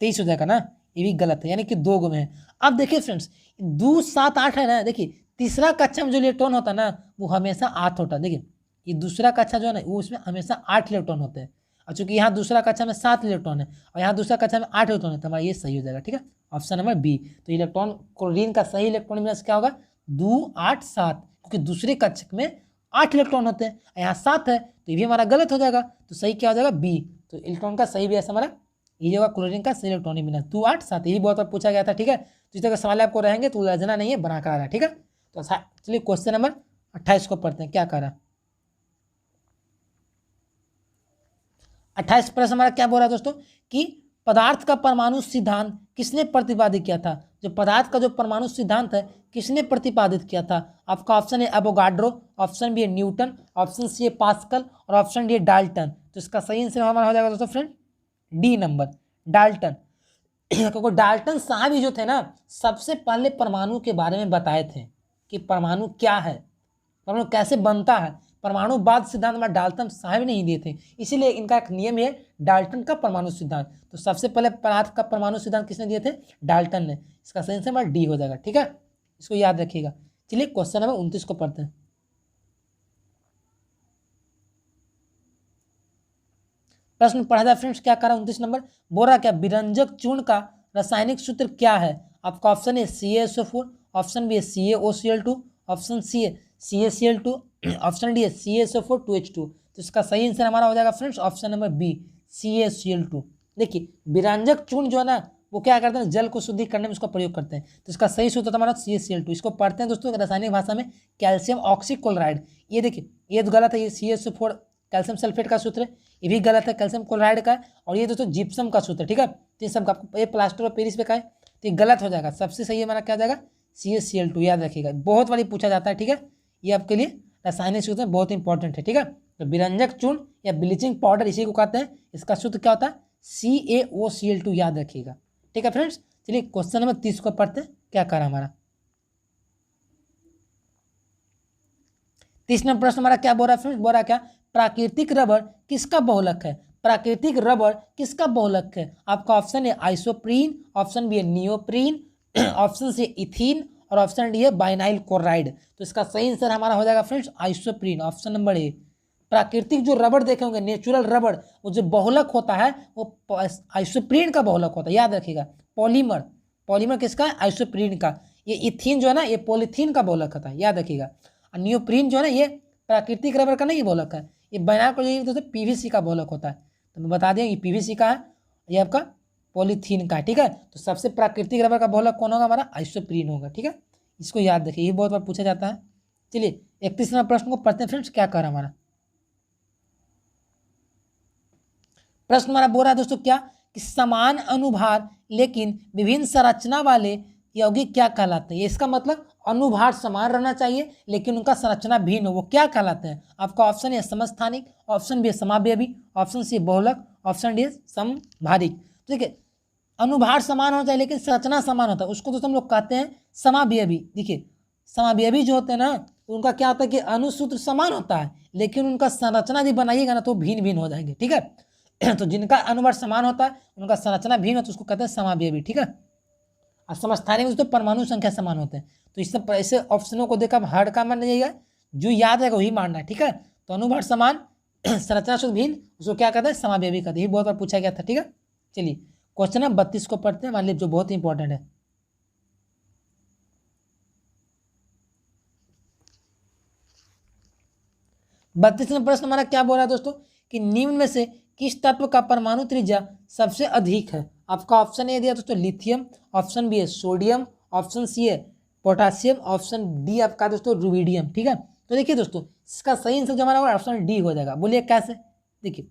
23 हो जाएगा ना, ये भी गलत है, यानी कि 2 गो में है। अब देखिए फ्रेंड्स 2 7 8 है ना, देखिए तीसरा कक्षा में जो इलेक्ट्रॉन होता है ना वो हमेशा 8 होता है। देखिए ये दूसरा कक्षा जो है ना वो उसमें हमेशा 8 इलेक्ट्रॉन होते हैं, और चूंकि यहाँ दूसरा कक्षा में 7 इलेक्ट्रॉन है और यहाँ दूसरा कक्षा में 8 इलेक्ट्रॉन है, तो हमारा ये सही हो जाएगा। ठीक है, ऑप्शन नंबर बी। तो इलेक्ट्रॉन क्लोरीन का सही इलेक्ट्रॉनिक विन्यास क्या होगा, 2 8 7, क्योंकि दूसरे कक्षा में 8 इलेक्ट्रॉन होते हैं, यहाँ 7 है, तो ये भी हमारा गलत हो जाएगा। तो सही क्या हो जाएगा, बी। तो इलेक्ट्रॉन का सही विन्यास हमारा ये होगा क्लोरीन का सही इलेक्ट्रॉनिक विन्यास 2 8 7। यही बहुत बार पूछा गया था। ठीक है, तो इस तरह के सवाल आपको रहेंगे तो उलझना नहीं है, बना कर आ रहा है। ठीक है, तो चलिए क्वेश्चन नंबर 28 को पढ़ते हैं, क्या कर रहा है। 28 प्रश्न हमारा क्या बोल रहा है दोस्तों कि पदार्थ का परमाणु सिद्धांत किसने प्रतिपादित किया था। जो पदार्थ का जो परमाणु सिद्धांत है किसने प्रतिपादित किया था। आपका ऑप्शन है एवोगाड्रो, ऑप्शन बी है न्यूटन, ऑप्शन सी है पास्कल और ऑप्शन डी है डाल्टन। तो इसका सही आंसर हमारा हो जाएगा दोस्तों फ्रेंड डी नंबर, डाल्टन। क्योंकि डाल्टन साहब ही जो थे ना सबसे पहले परमाणु के बारे में बताए थे कि परमाणु क्या है, परमाणु कैसे बनता है। परमाणुवाद सिद्धांत में डाल्टन साहब नहीं दिए थे, इसीलिए इनका एक नियम है डाल्टन का परमाणु सिद्धांत। तो सबसे पहले पदार्थ का परमाणु सिद्धांत किसने दिए थे, डाल्टन ने। इसका सही आंसर डी हो जाएगा। ठीक है, इसको याद रखिएगा। चलिए क्वेश्चन नंबर 29 को पढ़ते हैं। प्रश्न पढ़ा जाए फ्रेंड्स, क्या करा 29 नंबर बोरा क्या विरंजक चूर्ण का रासायनिक सूत्र क्या है। आपका ऑप्शन है CaSO4, ऑप्शन बी है CaOCl2, ऑप्शन सी है CaCl2, ऑप्शन डी है CaSO4 2H2। तो इसका सही आंसर हमारा हो जाएगा friends option number B, CaCl2। देखिए विरंजक चूर्ण जो है ना वो क्या करते हैं, जल को शुद्धि करने में उसका प्रयोग करते हैं। तो इसका सही सूत्र हमारा CaCl2। इसको पढ़ते हैं दोस्तों रासायनिक भाषा में कैल्शियम ऑक्सीक्लोराइड। ये देखिए ये तो गलत है, ये CaSO4 कैल्शियम सल्फेट का सूत्र है, ये भी गलत है, कैल्शियम क्लोराइड का है। और ये दोस्तों जिप्सम का सूत्र। ठीक है, तो ये सब आपको ये प्लास्टर ऑफ पेरिस पे का है, तो ये गलत हो जाएगा। सबसे सही हमारा क्या हो जाएगा, CaCl2। याद रखिएगा, बहुत बारी पूछा जाता है। ठीक है, ये आपके लिए रासायनिक सूत्र बहुत इंपॉर्टेंट है। ठीक है, तो विरंजक चूर्ण या ब्लीचिंग पाउडर इसी को कहते हैं, इसका सूत्र क्या होता है CaOCl2। याद रखिएगा। ठीक है फ्रेंड्स, चलिए क्वेश्चन नंबर 30 को पढ़ते हैं, क्या करा हमारा 30 नंबर प्रश्न हमारा क्या बोल रहा है फ्रेंड्स, बोल रहा क्या प्राकृतिक रबड़ किसका बहुलक है। प्राकृतिक रबड़ किसका बहुलक है। आपका ऑप्शन है आइसोप्रीन, ऑप्शन बी है नियोप्रीन, ऑप्शन सी इथीन और ऑप्शन डी है बाइनाइल क्लोराइड। तो इसका सही आंसर हमारा हो जाएगा friends isoprene, option number A. प्राकृतिक जो रबड़ देखे होंगे नेचुरल रबड़, वो जो बहुलक होता है वो आइसोप्रीन का बहुलक होता है। याद रखिएगा, पॉलीमर, पॉलीमर किसका है, आइसोप्रीन का। ये इथीन जो है ना ये पॉलीथीन का बहुलक होता है, याद रखिएगा। और नियोप्रीन जो है ना ये प्राकृतिक रबड़ का नहीं बहुलक है, ये बाइनाइल क्लोराइड दोस्तों PVC का बहुलक होता है। तो मैं बता दिया ये PVC का है, ये आपका पॉलीथीन का है। ठीक है, तो सबसे प्राकृतिक रबड़ का बहुलक कौन होगा, हमारा आइसोप्रीन होगा। ठीक है, इसको याद रखिए, ये बहुत बार पूछा जाता है। चलिए 31 नंबर प्रश्न को पढ़ते हैं फ्रेंड्स, क्या कर हमारा प्रश्न हमारा बोल रहा है दोस्तों क्या कि समान अनुभार लेकिन विभिन्न संरचना वाले यौगिक क्या कहलाते हैं। इसका मतलब अनुभार समान रहना चाहिए लेकिन उनका संरचना भिन्न हो, वो क्या कहलाते हैं। आपका ऑप्शन है समस्थानिक, ऑप्शन बी है समावयवी, ऑप्शन सी बहुलक, ऑप्शन डी है समभारिक। ठीक है, अनुभार समान होता है लेकिन संरचना समान होता है, उसको दोस्तों हम लोग कहते हैं समावयवी। देखिए समावयवी जो होते हैं ना उनका क्या होता है कि अनुसूत्र समान होता है लेकिन उनका संरचना यदि बनाइएगा ना तो भिन्न भिन्न हो जाएंगे। ठीक है, तो जिनका अनुभार समान होता है उनका संरचना भिन्न होता है, उसको कहते हैं समावयवी। ठीक है, और समस्थानिक में तो परमाणु संख्या समान होते हैं। तो इस सब ऐसे ऑप्शनों को देखकर हार्ड का मान जाइएगा, जो याद रहेगा वही मानना है। ठीक है, तो अनुभार समान संरचना शुद्ध भिन्न, उसको क्या कहते हैं समावयवी कहते हैं। ये बहुत बार पूछा गया था। ठीक है, चलिए क्वेश्चन नंबर 32 को पढ़ते हैं, मान लीजिए जो बहुत ही इंपॉर्टेंट है। बत्तीस नंबर प्रश्न हमारा क्या बोल रहा है दोस्तों कि निम्न में से किस तत्व का परमाणु त्रिज्या सबसे अधिक है। आपका ऑप्शन ए दिया दोस्तों लिथियम, ऑप्शन बी है सोडियम, ऑप्शन सी है पोटासियम, ऑप्शन डी आपका दोस्तों रुबिडियम। ठीक है, तो देखिए दोस्तों इसका सही आंसर जो हमारा ऑप्शन डी हो जाएगा। बोलिए कैसे। देखिए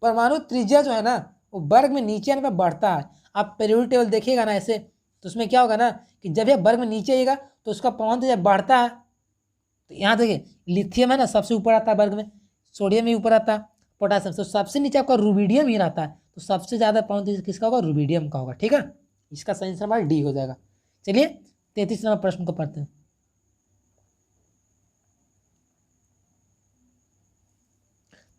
परमाणु त्रिज्या जो है ना वो वर्ग में नीचे आने पर बढ़ता है। आप पीरियोडिक टेबल देखिएगा ना ऐसे, तो उसमें क्या होगा ना कि जब ये वर्ग में नीचे आएगा तो उसका परमाणु त्रिज्या बढ़ता है। तो यहाँ देखिए लिथियम है ना सबसे ऊपर आता है वर्ग में, सोडियम भी ऊपर आता है, पोटासियम, तो सबसे नीचे आपका रुबिडियम ही रहता है। तो सबसे ज़्यादा परमाणु त्रिज्या किसका होगा? रुबिडियम का होगा। ठीक है, इसका सही आंसर हमारा डी हो जाएगा। चलिए 33 नंबर प्रश्न को पढ़ते हैं।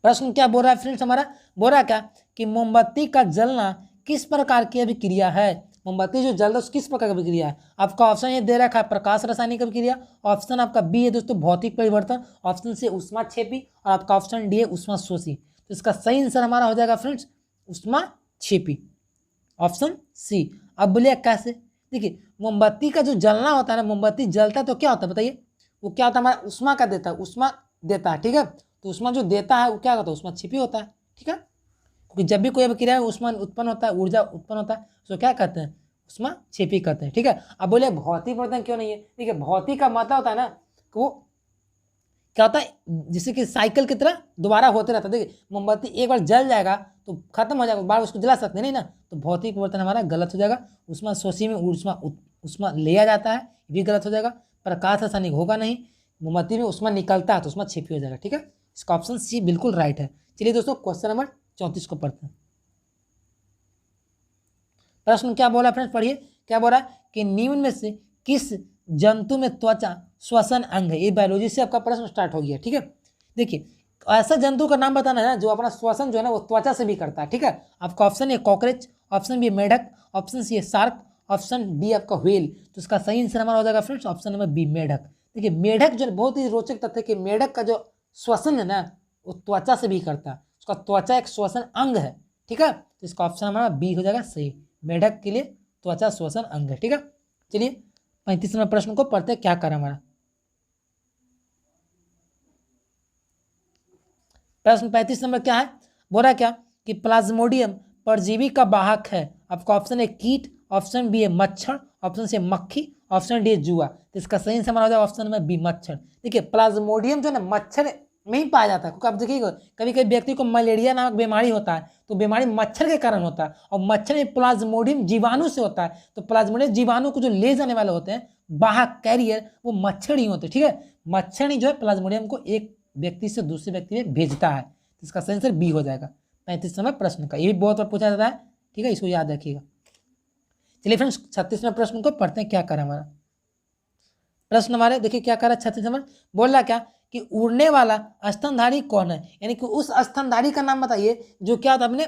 प्रश्न क्या बोल रहा है फ्रेंड्स हमारा? बोल रहा है क्या कि मोमबत्ती का जलना किस प्रकार की अभिक्रिया है? मोमबत्ती जो जल रहा है किस प्रकार की अभिक्रिया है? आपका ऑप्शन ये दे रखा है प्रकाश रासायनिक अभिक्रिया, ऑप्शन आपका बी है दोस्तों भौतिक परिवर्तन, ऑप्शन सी ऊष्माक्षेपी और आपका ऑप्शन डी है ऊष्माशोषी। तो इसका सही आंसर हमारा हो जाएगा फ्रेंड्स ऊष्माक्षेपी, ऑप्शन सी। अब बोलिए कैसे? देखिए मोमबत्ती का जो जलना होता है ना, मोमबत्ती जलता है तो क्या होता है बताइए? वो क्या होता है हमारा ऊष्मा का देता है, ऊष्मा देता है। ठीक है, तो ऊष्मा जो देता है वो क्या होता है? ऊष्माक्षेपी होता है। ठीक है, क्योंकि जब भी कोई अभिक्रिया में ऊष्मा उत्पन्न होता है, ऊर्जा उत्पन्न होता है, तो क्या कहते हैं? ऊष्माक्षेपी कहते हैं। ठीक है, अब बोले भौतिक परिवर्तन क्यों नहीं है? देखिए भौतिक का मतलब होता है ना कि वो क्या होता है जैसे कि साइकिल की तरह दोबारा होते रहता है। देखिए मोमबत्ती एक बार जल जाएगा तो खत्म हो जाएगा, बार उसको जला सकते नहीं ना, तो भौतिक परिवर्तन हमारा गलत हो जाएगा। ऊष्माशोषी में ऊष्मा लिया जाता है, ये भी गलत हो जाएगा। प्रकाश रासायनिक होगा नहीं, मोमबत्ती में ऊष्मा निकलता है तो ऊष्माक्षेपी हो जाएगा। ठीक है, इसका ऑप्शन सी बिल्कुल राइट है। चलिए दोस्तों क्वेश्चन नंबर 34 को पढ़ते हैं। प्रश्न क्या बोला फ्रेंड्स? पढ़िए क्या बोला कि निम्न में से किस जंतु में त्वचा श्वसन अंग है? ये बायोलॉजी से आपका प्रश्न स्टार्ट हो गया। ठीक है, देखिए ऐसा जंतु का नाम बताना है ना जो अपना श्वसन जो है ना वो त्वचा से भी करता है। ठीक है, आपका ऑप्शन है कॉकरोच, ऑप्शन बी मेढक, ऑप्शन सी है शार्क, ऑप्शन डी आपका व्हेल। तो इसका सही आंसर हमारा हो जाएगा फ्रेंड्स ऑप्शन नंबर बी मेढक। देखिए मेढक जो बहुत ही रोचक तथ्य कि मेढक का जो श्वसन है ना वो त्वचा से भी करता है, उसका त्वचा एक श्वसन अंग है। ठीक है, तो इसका ऑप्शन हमारा बी हो जाएगा सही, मेढक के लिए त्वचा श्वसन अंग है। ठीक है, चलिए 35 नंबर प्रश्न को पढ़ते हैं क्या कर हमारा। प्रश्न 35 नंबर क्या है? बोल रहा है क्या कि प्लाज्मोडियम परजीवी का वाहक है। आपका ऑप्शन है कीट, ऑप्शन बी है मच्छर, ऑप्शन सी मक्खी, ऑप्शन डी है जुआ। तो इसका सही आंसर हो जाएगा ऑप्शन नंबर बी मच्छर। देखिए प्लाज्मोडियम जो है ना मच्छर में ही पाया जाता है, क्योंकि आप देखिएगा कभी कभी व्यक्ति को मलेरिया नामक बीमारी होता है तो बीमारी मच्छर के कारण होता है, और मच्छर में प्लाज्मोडियम जीवाणु से होता है। तो प्लाज्मोडियम जीवाणु को जो ले जाने वाले होते हैं वाहक कैरियर वो मच्छर ही होते हैं। ठीक है, मच्छर ही जो है प्लाज्मोडियम को एक व्यक्ति से दूसरे व्यक्ति में भेजता है। तो इसका सही आंसर बी हो जाएगा 35 नंबर प्रश्न का। ये भी बहुत बार पूछा जाता है। ठीक है, इसको याद रखिएगा। चलिए फ्रेंड्स 36वें प्रश्न को पढ़ते हैं क्या करा हमारा प्रश्न। हमारे देखिए क्या करा 36 नंबर, बोल रहा क्या कि उड़ने वाला स्तनधारी कौन है? यानी कि उस स्तनधारी का नाम बताइए जो क्या होता है अपने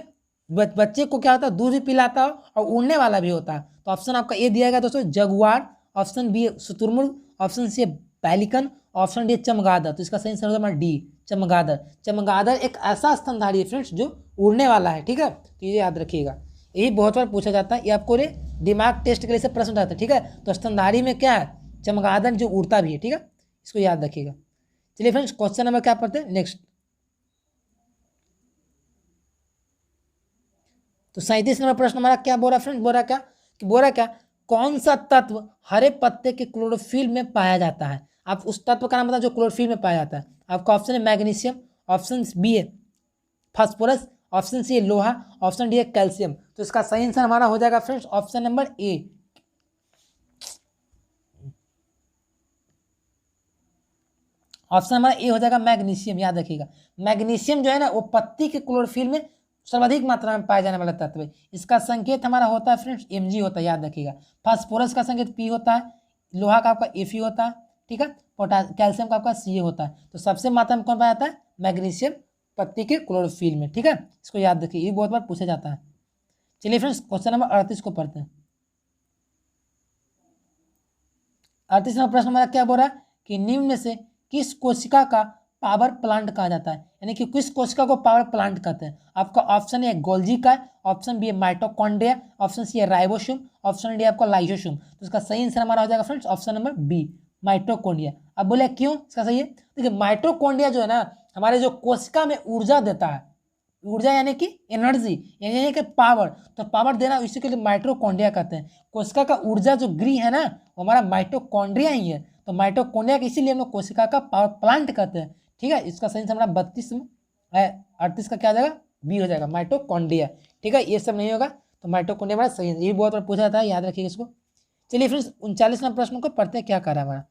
बच्चे को क्या होता है दूध भी पिलाता हो और उड़ने वाला भी होता है। तो ऑप्शन आपका ए दिया गया दोस्तों जगुआर, ऑप्शन बी शुतुरमुर्ग, option C pelican, option D चमगादड़। तो इसका सही आंसर होगा डी चमगादड़। चमगादड़ एक ऐसा स्तनधारी है फ्रेंड्स जो उड़ने वाला है। ठीक है, तो ये याद रखिएगा, यही बहुत बार पूछा जाता है, ये आपको दिमाग टेस्ट के लिए से प्रश्न आता है। ठीक है, तो स्तनधारी में क्या है? चमगादड़ जो उड़ता भी है। ठीक है, इसको याद रखिएगा। चलिए फ्रेंड्स क्वेश्चन नंबर क्या पढ़ते हैं नेक्स्ट। तो 37 नंबर प्रश्न हमारा क्या बोल रहा फ्रेंड्स? बोल रहा क्या कौन सा तत्व हरे पत्ते के क्लोरोफिल में पाया जाता है? आप उस तत्व का नाम बताओ जो क्लोरोफिल में पाया जाता है। आपका ऑप्शन है मैग्नीशियम, ऑप्शन बी है फास्फोरस, ऑप्शन सी है लोहा, ऑप्शन डी है कैल्शियम। तो इसका सही आंसर हमारा हो जाएगा friends option number A, option number A हो जाएगा मैग्नीशियम। याद रखिएगा मैग्नीशियम जो है ना वो पत्ती के क्लोरोफिल में सर्वाधिक मात्रा में पाया जाने वाला तत्व है। इसका संकेत हमारा होता है फ्रेंड्स Mg होता है, याद रखिएगा। फास्फोरस का संकेत P होता है, लोहा का आपका Fe होता है। ठीक है, कैल्शियम का आपका Ca होता है। तो सबसे मात्रा में कौन पाया जाता है? मैग्नीशियम पत्ती के क्लोरोफिल में। ठीक है, इसको याद रखिए, ये बहुत बार पूछा जाता है। चलिए फ्रेंड्स क्वेश्चन नंबर 38 को पढ़ते हैं। 38 नंबर प्रश्न हमारा क्या बोल रहा है कि निम्न में से किस कोशिका का पावर प्लांट कहा जाता है? यानी कि किस कोशिका को पावर प्लांट कहते हैं? आपका ऑप्शन है गोल्जी का, ऑप्शन बी है माइटोकॉन्ड्रिया, ऑप्शन सी है राइबोसोम, ऑप्शन डी आपका लाइसोसोम। तो इसका सही आंसर हमारा हो जाएगा friends option number B mitochondria. अब बोले क्यों इसका सही है? देखिए माइटोकॉन्ड्रिया जो है ना हमारे जो कोशिका में ऊर्जा देता है, ऊर्जा यानी कि एनर्जी यानी कि पावर, तो पावर देना इसी के लिए माइटोकॉन्ड्रिया कहते हैं। कोशिका का ऊर्जा जो गृह है ना वो हमारा माइटोकॉन्ड्रिया ही है। तो माइटोकॉन्ड्रिया इसीलिए हम लोग कोशिका का पावर प्लांट कहते हैं। ठीक है, इसका सही हमारा 32 में 38 का क्या आ जाएगा बी हो जाएगा माइटोकॉन्ड्रिया। ठीक है, ये सब नहीं होगा तो माइटोकॉन्ड्रिया हमारा सही है। ये बहुत बार पूछा था, याद रखिएगा इसको। चलिए फ्रेंड्स 39वां प्रश्न को पढ़ते हैं, क्या कर रहा है हमारा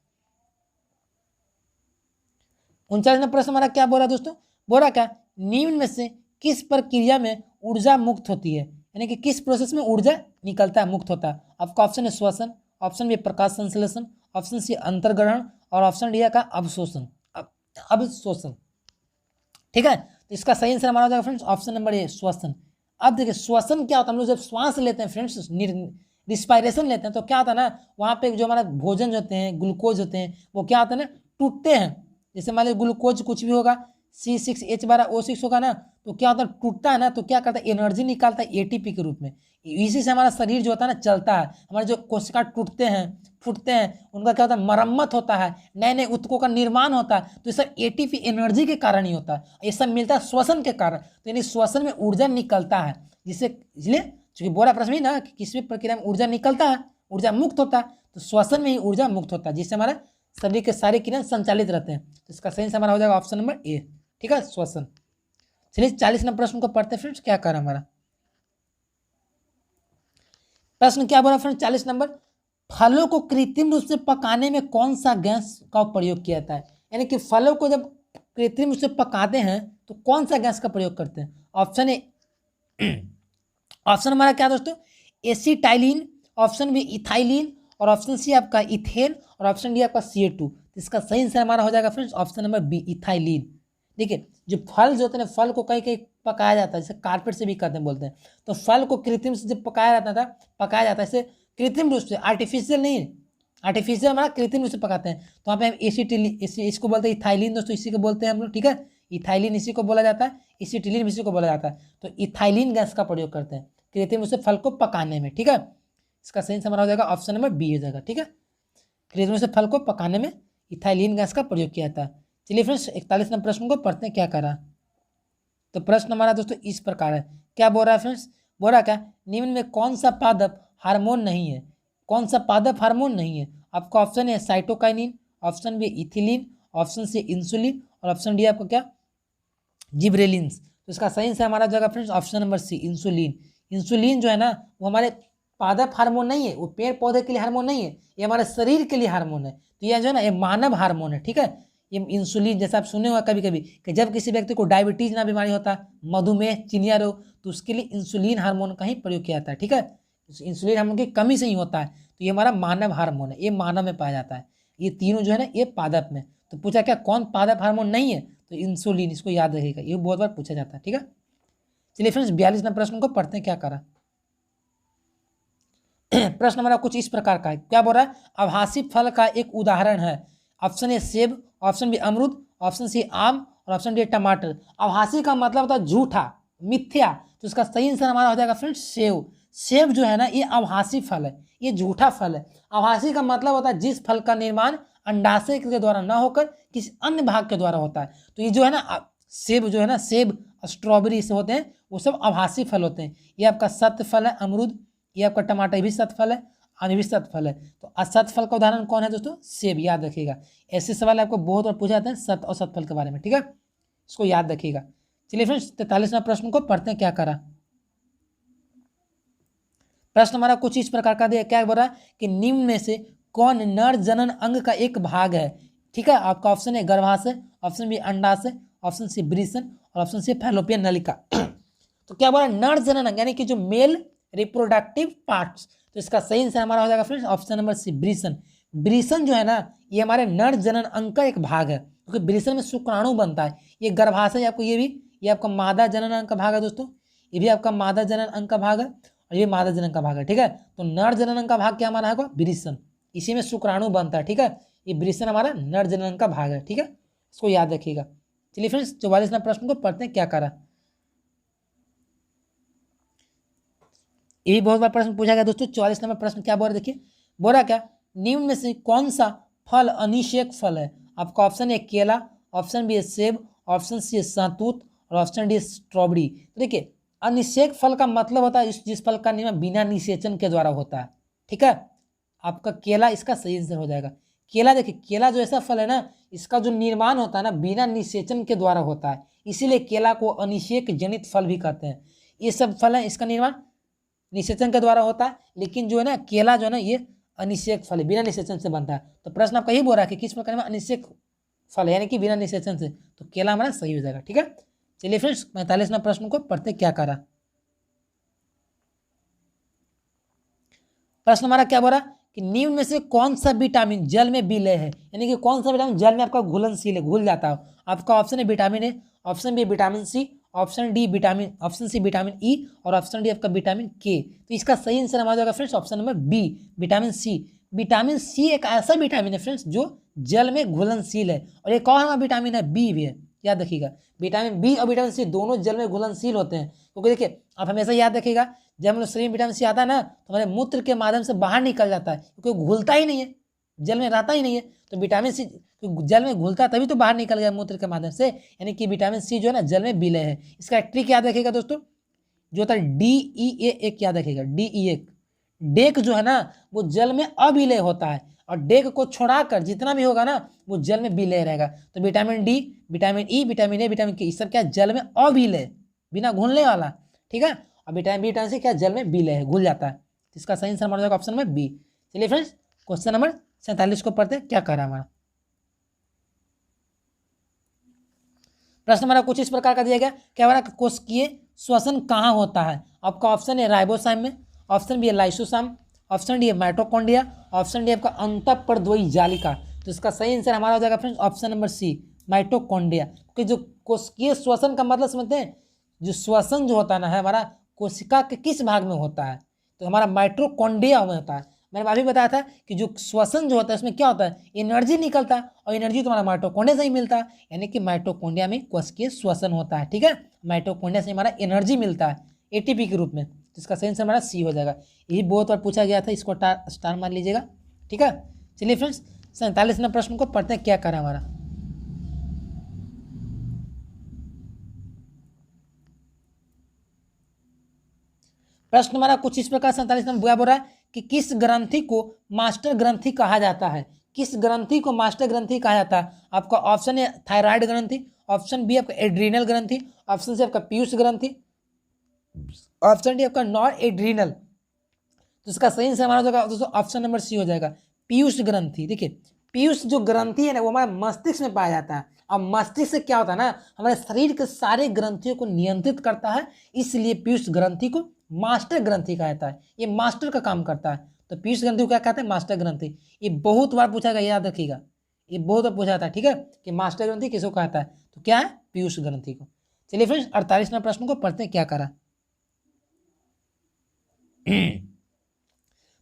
39वां प्रश्न हमारा क्या बोल रहा है दोस्तों, बोल रहा क्या, निम्न में से किस प्रक्रिया में ऊर्जा मुक्त होती है, यानी कि किस प्रोसेस में ऊर्जा निकलता है, मुक्त होता है। आपका ऑप्शन है श्वसन, ऑप्शन बी प्रकाश संश्लेषण, ऑप्शन सी अंतर्ग्रहण और ऑप्शन डी का अवशोषण। अवशोषण, ठीक है, तो इसका सही आंसर हमारा हो जाएगा फ्रेंड्स ऑप्शन नंबर ए श्वसन। अब देखिए श्वसन क्या होता है, हम लोग जब श्वास लेते हैं फ्रेंड्स, रिस्पायरेशन लेते हैं तो क्या होता है ना, वहाँ पे जो हमारा भोजन होते हैं, ग्लूकोज होते हैं, वो क्या होता है ना, टूटते हैं। जैसे मान लीजिए ग्लूकोज कुछ भी होगा, C6H12O6 होगा ना, तो क्या होता है, टूटता है ना, तो क्या करता है, एनर्जी निकालता है ATP के रूप में। इसी से हमारा शरीर जो होता है ना चलता है। हमारे जो कोशिका टूटते हैं, फूटते हैं, उनका क्या होता है, मरम्मत होता है, नए नए ऊतकों का निर्माण होता है। तो ये सब ATP एनर्जी के कारण ही होता है, ये सब मिलता है श्वसन के कारण। तो यानी श्वसन में ऊर्जा निकलता है, जिससे इसलिए चूंकि बोरा प्रश्न ही ना कि किस भी प्रक्रिया में ऊर्जा निकलता है, ऊर्जा मुक्त होता है, तो श्वसन में ही ऊर्जा मुक्त होता है, जिससे हमारा शरीर के सारे क्रिया संचालित रहते हैं। तो इसका सही हमारा हो जाएगा ऑप्शन नंबर ए। ठीक है, श्वसन। चलिए 40 नंबर प्रश्न को पढ़ते हैं फ्रेंड्स, क्या कर हमारा प्रश्न क्या बोला फ्रेंड्स 40 नंबर, फलों को कृत्रिम रूप से पकाने में कौन सा गैस का प्रयोग किया जाता है, यानी कि फलों को जब कृत्रिम रूप से पकाते हैं तो कौन सा गैस का प्रयोग करते हैं। ऑप्शन ए, ऑप्शन हमारा क्या दोस्तों, एसिटाइलिन, ऑप्शन बी इथाइलिन और ऑप्शन सी आपका इथेन और ऑप्शन डी आपका CO2। इसका सही आंसर हमारा हो जाएगा friends option number B ethylene. देखिए जो फल जो होते हैं, फल को कहीं कहीं पकाया जाता है, जैसे कारपेट से भी करते हैं बोलते हैं, तो फल को कृत्रिम से जब पकाया जाता था, पकाया जाता है, इसे कृत्रिम रूप से, आर्टिफिशियल नहीं, आर्टिफिशियल हमारा कृत्रिम रूप से पकाते हैं। तो वहाँ पे हम एसिटिलिन, इसको बोलते हैं इथाइलिन दोस्तों, इसी को बोलते हैं हम लोग। ठीक है, इथाइलिन इसी को बोला जाता है, एसिटिलिन इसी को बोला जाता है। तो इथाइलिन गैस का प्रयोग करते हैं कृत्रिम रूप से फल को पकाने में। ठीक है, इसका सही हमारा हो जाएगा ऑप्शन नंबर बी हो जाएगा। ठीक है, कृत्रिम रूप से फल को पकाने में इथाइलिन गैस का प्रयोग किया जाता है। चलिए फ्रेंड्स 41 नंबर प्रश्न को पढ़ते हैं, क्या करा। तो प्रश्न हमारा दोस्तों इस प्रकार है, क्या बोल रहा है फ्रेंड्स, बोल रहा क्या, निम्न में कौन सा पादप हार्मोन नहीं है, कौन सा पादप हार्मोन नहीं है। आपका ऑप्शन है cytokinin, option B ethylene, option C insulin और ऑप्शन डी आपका क्या, जिब्रेलिन्स। तो इसका सही आंसर हमारा जगह friends option number C insulin. Insulin जो है ना, वो हमारे पादप हार्मोन नहीं है, वो पेड़ पौधे के लिए हार्मोन नहीं है, ये हमारे शरीर के लिए हार्मोन है। तो यह जो है ना, ये मानव हार्मोन है। ठीक है, ये इंसुलिन, जैसा आप सुने होगा कभी कभी कि जब किसी व्यक्ति को डायबिटीज ना बीमारी होता है, मधुमेह, चिनिया रोग, तो उसके लिए इंसुलिन हार्मोन का ही प्रयोग किया जाता है। ठीक है, इंसुलिन हार्मोन की कमी से ही होता है। तो ये हमारा मानव हार्मोन है, ये मानव में पाया जाता है। ये तीनों जो है ना, ये पादप में। तो पूछा क्या, कौन पादप हार्मोन नहीं है, तो इंसुलिन, इसको याद रखिएगा, ये बहुत बार पूछा जाता है। ठीक है, चलिए फ्रेंड्स 42 नंबर प्रश्न को पढ़ते हैं, क्या करा। प्रश्न हमारा कुछ इस प्रकार का है, क्या बोल रहा है, आभासी फल का एक उदाहरण है। ऑप्शन ए सेब, ऑप्शन बी अमरूद, ऑप्शन सी आम और ऑप्शन डी टमाटर। आभासी का मतलब होता है झूठा, मिथ्या। तो इसका सही आंसर हमारा हो जाएगा फ्रेंड्स सेब। सेब जो है ना, ये आभासी फल है, ये झूठा फल है। आभासी का मतलब होता है जिस फल का निर्माण अंडाशय के द्वारा ना होकर किसी अन्य भाग के द्वारा होता है। तो ये जो है ना सेब, जो है ना सेब, स्ट्रॉबेरी से होते हैं, वो सब आभासी फल होते हैं। ये आपका सत्य फल है अमरूद, ये आपका टमाटर भी सत्य फल है, आम भी सत्य फल है। तो असत्य फल का उदाहरण कौन है दोस्तों, सेब। याद रखिएगा, ऐसे सवाल आपको बहुत बार पूछा जाता है सत्य और सत्य फल के बारे में। ठीक है, इसको याद रखिएगा। चलिए फ्रेंड्स 43वां प्रश्न को पढ़ते हैं, क्या करा। प्रश्न हमारा कुछ इस प्रकार का दिया, क्या बोल रहा है कि निम्न में से कौन नर जनन अंग का एक भाग है। ठीक है, आपका ऑप्शन है गर्भाशय, ऑप्शन बी अंडाशय, ऑप्शन सी वृषण और ऑप्शन सी फैलोपियन नलिका। तो क्या बोला, नर जनन अंग, यानी कि जो मेल रिप्रोडक्टिव पार्ट्स। तो इसका सही आंसर हमारा हो जाएगा फ्रेंड्स ऑप्शन नंबर सी वृषण। वृषण जो है ना, ये हमारे नर जनन अंग का एक भाग है, क्योंकि वृषण में शुक्राणु बनता है। ये गर्भाशय आपको, ये भी, ये आपका मादा जनन अंग का भाग है दोस्तों, ये भी आपका मादा जनन अंग का भाग है और ये मादा जनन का भाग है। ठीक है, तो नर जनन अंग का भाग क्या हमारा है, वृषण, इसी में शुक्राणु बनता है। ठीक है, ये वृषण हमारा नर जनन अंग का भाग है। ठीक है, इसको याद रखिएगा। चलिए फ्रेंड्स 44वां प्रश्न को पढ़ते हैं, क्या करा। ये भी बहुत बार प्रश्न पूछा गया दोस्तों। 44 नंबर प्रश्न क्या बोल रहा है, देखिए बोल रहा क्या, निम्न में से कौन सा फल अनिषेक फल है। आपका ऑप्शन है केला, ऑप्शन बी है सेब, ऑप्शन सी है सहतूत और ऑप्शन डी है स्ट्रॉबेरी। तो देखिए अनिषेक फल का मतलब होता है जिस फल का निर्माण बिना निषेचन के द्वारा होता है। ठीक है, आपका केला इसका सही आंसर हो जाएगा। केला देखिए, केला जो ऐसा फल है ना, इसका जो निर्माण होता है ना बिना निषेचन के द्वारा होता है, इसीलिए केला को अनिषेक जनित फल भी कहते हैं। ये सब फल है, इसका निर्माण निषेचन के द्वारा होता है, लेकिन जो है ना केला जो है ना ये अनिषेक फल है, बिना निषेचन से बनता है। तो प्रश्न आपका यही बोल रहा है कि किस प्रकार में अनिषेक फल है, यानी कि बिना निषेचन से, तो केला हमारा सही हो जाएगा। ठीक है, चलिए फ्रेंड्स 45वें प्रश्न को पढ़ते क्या करा। प्रश्न हमारा क्या बोला कि निम्न में से कौन सा विटामिन जल में विलय है, यानी कि कौन सा विटामिन जल में आपका घुलनशील है, घुल जाता है। आपका ऑप्शन है vitamin A, option B vitamin C, option D vitamin, option C vitamin E और ऑप्शन डी आपका विटामिन के। तो इसका सही आंसर हमारा जाएगा friends option number B vitamin C. Vitamin C एक ऐसा विटामिन है फ्रेंड्स जो जल में घुलनशील है, और एक और हमारा विटामिन है बी भी है, याद रखिएगा। विटामिन बी और विटामिन सी दोनों जल में घुलनशील होते हैं, क्योंकि देखिए आप हमेशा याद रखिएगा जब हम लोग शरीर में विटामिन सी आता है ना तो हमारे मूत्र के माध्यम से बाहर निकल जाता है, क्योंकि घुलता ही नहीं है, जल में रहता ही नहीं है। तो विटामिन सी जल में घुलता है तभी तो बाहर निकल गया मूत्र के माध्यम से, यानी कि विटामिन सी जो है ना जल में विलय है। इसका एक ट्रिक याद रखिएगा दोस्तों, जो होता है DEA एक याद रखिएगा, DEA डेक जो है ना वो जल में अविलय होता है, और डेक को छोड़ाकर जितना भी होगा ना वो जल में विलय रहेगा। तो vitamin D, vitamin E, vitamin A, vitamin के, ये सब क्या जल में अविलय, बिना घुलने वाला। ठीक है, और विटामिन बी, विटामिन सी क्या जल में विलय है, घुल जाता है। तो इसका सही आंसर हमारा जाएगा ऑप्शन नंबर बी। चलिए फ्रेंड्स क्वेश्चन नंबर 47 को पढ़ते क्या कर रहा है हमारा। प्रश्न हमारा कुछ इस प्रकार का दिया गया, क्या हमारा कोशिकीय श्वसन कहाँ होता है। आपका ऑप्शन है राइबोसोम में, ऑप्शन बी है लाइसोसोम, ऑप्शन डी है माइटोकॉन्ड्रिया, ऑप्शन डी आपका अंतःपरद्वयी जालिका। तो इसका सही आंसर हमारा हो जाएगा friends option number C mitochondria. क्योंकि जो कोशिकीय श्वसन का मतलब समझते हैं, जो श्वसन जो होता है ना है हमारा कोशिका के किस भाग में होता है, तो हमारा माइटोकॉन्ड्रिया में होता है। मैंने अभी बताया था कि जो श्वसन जो होता है उसमें क्या होता है, एनर्जी निकलता है, और एनर्जी तो हमारा माइटोकॉन्ड्रिया से ही मिलता है, यानी कि माइटोकॉन्ड्रिया में कोशिकीय श्वसन होता है। ठीक है, माइटोकॉन्ड्रिया से हमारा एनर्जी मिलता है ATP के रूप में। तो इसका सही आंसर हमारा सी हो जाएगा। यही बहुत बार पूछा गया था, इसको स्टार मान लीजिएगा। ठीक है, चलिए फ्रेंड्स 47वें प्रश्न को पढ़ते हैं क्या करा हमारा। प्रश्न हमारा कुछ इस प्रकार 47 में बोल रहा है कि किस ग्रंथि को मास्टर ग्रंथि कहा जाता है। किस ग्रंथि को मास्टर ग्रंथि कहा जाता है। आपका ऑप्शन है थायराइड ग्रंथि, ऑप्शन बी आपका एड्रीनल ग्रंथि, ऑप्शन सी आपका पीयूष ग्रंथि, ऑप्शन डी आपका नॉन एड्रीनल। तो इसका सही आंसर हमारा हो जाएगा दोस्तों ऑप्शन नंबर सी हो जाएगा पीयूष ग्रंथि। देखिए पीयूष जो ग्रंथि है ना वो हमारे मस्तिष्क में पाया जाता है, और मस्तिष्क से क्या होता है ना हमारे शरीर के सारे ग्रंथियों को नियंत्रित करता है, इसलिए पीयूष ग्रंथि को मास्टर ग्रंथि कहा जाता है। ये मास्टर का काम करता है, तो पीयूष ग्रंथि को क्या कहते हैं, मास्टर ग्रंथि। ये बहुत बार पूछा गया, याद रखिएगा, ये बहुत बार पूछा जाता है। ठीक है, कि मास्टर ग्रंथि किसको कहता है, तो क्या है, पीयूष ग्रंथि को। चलिए फ्रेंड्स 48वें प्रश्न को पढ़ते हैं क्या करा।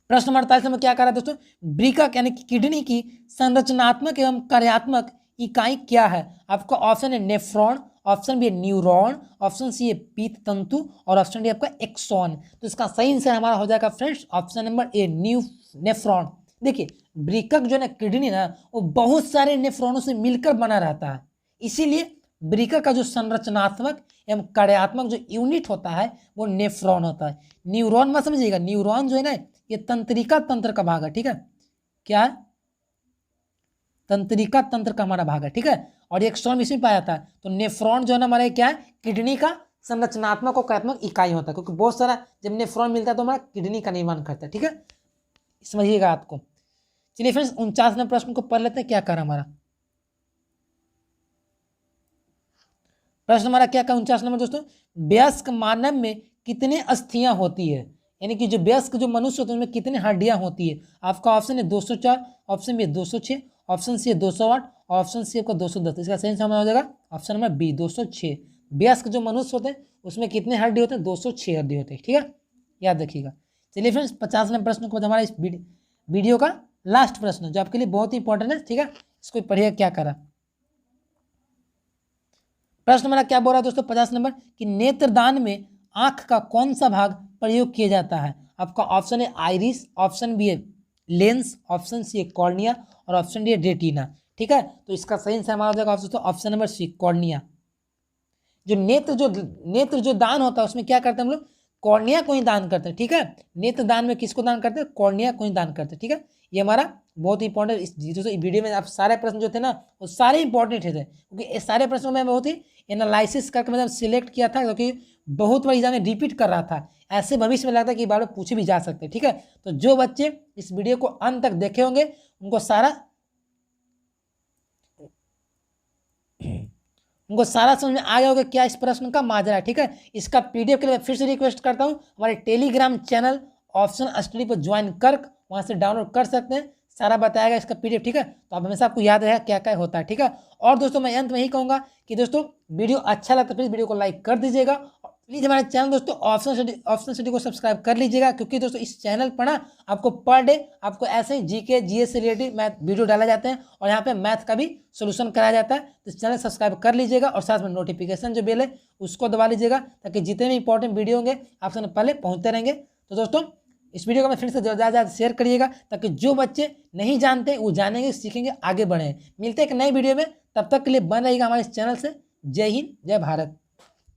प्रश्न नंबर 48 में क्या करा दोस्तों, वृक्क यानी कि किडनी की संरचनात्मक एवं कार्यात्मक इकाई क्या है। आपका ऑप्शन है नेफ्रॉन, ऑप्शन बी है न्यूरॉन, ऑप्शन सी है पीत तंतु, और ऑप्शन डी आपका एक्सॉन। तो इसका सही आंसर हमारा हो जाएगा friends option number A nephron. देखिए वृक्क जो है किडनी ना वो बहुत सारे नेफ्रॉनों से मिलकर बना रहता है, इसीलिए वृक्क का जो संरचनात्मक एवं कार्यात्मक जो यूनिट होता है वो नेफ्रॉन होता है। न्यूरॉन मत समझिएगा, न्यूरॉन जो है ना ये तंत्रिका तंत्र का भाग है। ठीक है, क्या है, तंत्रिका तंत्र का हमारा भाग है। ठीक है, और एक्सॉन इसमें पाया जाता है। तो नेफ्रॉन जो है ना हमारे क्या है, किडनी का संरचनात्मक और कार्यात्मक इकाई होता है, क्योंकि बहुत सारा जब नेफ्रॉन मिलता है तो हमारा किडनी का निर्माण करता है। ठीक है, समझिएगा आपको। चलिए फ्रेंड्स 49वें प्रश्न को पढ़ लेते हैं क्या कर हमारा। प्रश्न हमारा क्या का 49 नंबर दोस्तों, वयस्क मानव में कितने अस्थियां होती है, यानी कि जो वयस्क जो मनुष्य होते हैं उनमें कितने हड्डियां होती है। आपका ऑप्शन है 204, ऑप्शन बी है 206, ऑप्शन सी है 208, ऑप्शन सी आपका 210। इसका सही आंसर हो जाएगा ऑप्शन नंबर बी 206। वयस्क जो मनुष्य होते हैं उसमें कितने हड्डी होते हैं, 206 हड्डी होते हैं। ठीक है, याद रखिएगा। चलिए फ्रेंड्स 50वें प्रश्न को हमारा इस वीडियो का लास्ट प्रश्न जो आपके लिए बहुत ही इंपॉर्टेंट है। ठीक है, इसको पढ़िए क्या करा। प्रश्न हमारा क्या बोल रहा है दोस्तों 50 नंबर, कि नेत्रदान में आंख का कौन सा भाग प्रयोग किया जाता है। आपका ऑप्शन है आइरिस, ऑप्शन बी है लेंस, ऑप्शन सी है कॉर्निया, और ऑप्शन डी है रेटिना। ठीक है, तो इसका सही आंसर हमारा हो जाएगा दोस्तों ऑप्शन नंबर सी कॉर्निया। जो नेत्र जो दान होता है उसमें क्या करते हैं हम लोग, कॉर्निया को ही दान करते हैं। ठीक है, नेत्र दान में किसको दान करते हैं, कॉर्निया को ही दान करते हैं। ठीक है, ये हमारा बहुत ही इंपॉर्टेंट इस दोस्तों वीडियो में आप सारे प्रश्न जो थे ना वो सारे इंपॉर्टेंट थे, क्योंकि ये सारे प्रश्नों में बहुत ही एनालिसिस करके मतलब सिलेक्ट किया था, क्योंकि बहुत बार एग्जाम में रिपीट कर रहा था। ऐसे भविष्य में लगता है कि बार बार पूछे भी जा सकते हैं। ठीक है, तो जो बच्चे इस वीडियो को अंत तक देखे होंगे उनको सारा समझ में आ गया होगा क्या इस प्रश्न का माजरा है। ठीक है, इसका पीडीएफ के लिए मैं फिर से रिक्वेस्ट करता हूँ, हमारे टेलीग्राम चैनल ऑप्शन स्टडी पर ज्वाइन कर वहाँ से डाउनलोड कर सकते हैं, सारा बताएगा इसका पीडीएफ। ठीक है, तो आप हमेशा आपको याद रहेगा क्या क्या होता है। ठीक है, और दोस्तों मैं अंत में यही कहूँगा कि दोस्तों वीडियो अच्छा लगता है प्लीज़ वीडियो को लाइक कर दीजिएगा, और प्लीज़ हमारे चैनल दोस्तों ऑप्शन स्टडी को सब्सक्राइब कर लीजिएगा, क्योंकि दोस्तों इस चैनल पर ना आपको पर डे आपको ऐसे ही जीके जीएस से रिलेटेड मैथ वीडियो डाला जाते हैं, और यहाँ पे मैथ का भी सोल्यूशन कराया जाता है। तो इस चैनल सब्सक्राइब कर लीजिएगा, और साथ में नोटिफिकेशन जो बेल है उसको दबा लीजिएगा, ताकि जितने भी इंपॉर्टेंट वीडियो होंगे आप सबसे पहले पहुँचते रहेंगे। तो दोस्तों इस वीडियो को मैं फिर से ज़्यादा शेयर करिएगा, ताकि जो बच्चे नहीं जानते वो जानेंगे, सीखेंगे, आगे बढ़ें। मिलते हैं एक नई वीडियो में, तब तक के लिए बन रहिएगा हमारे इस चैनल से। जय हिंद, जय भारत।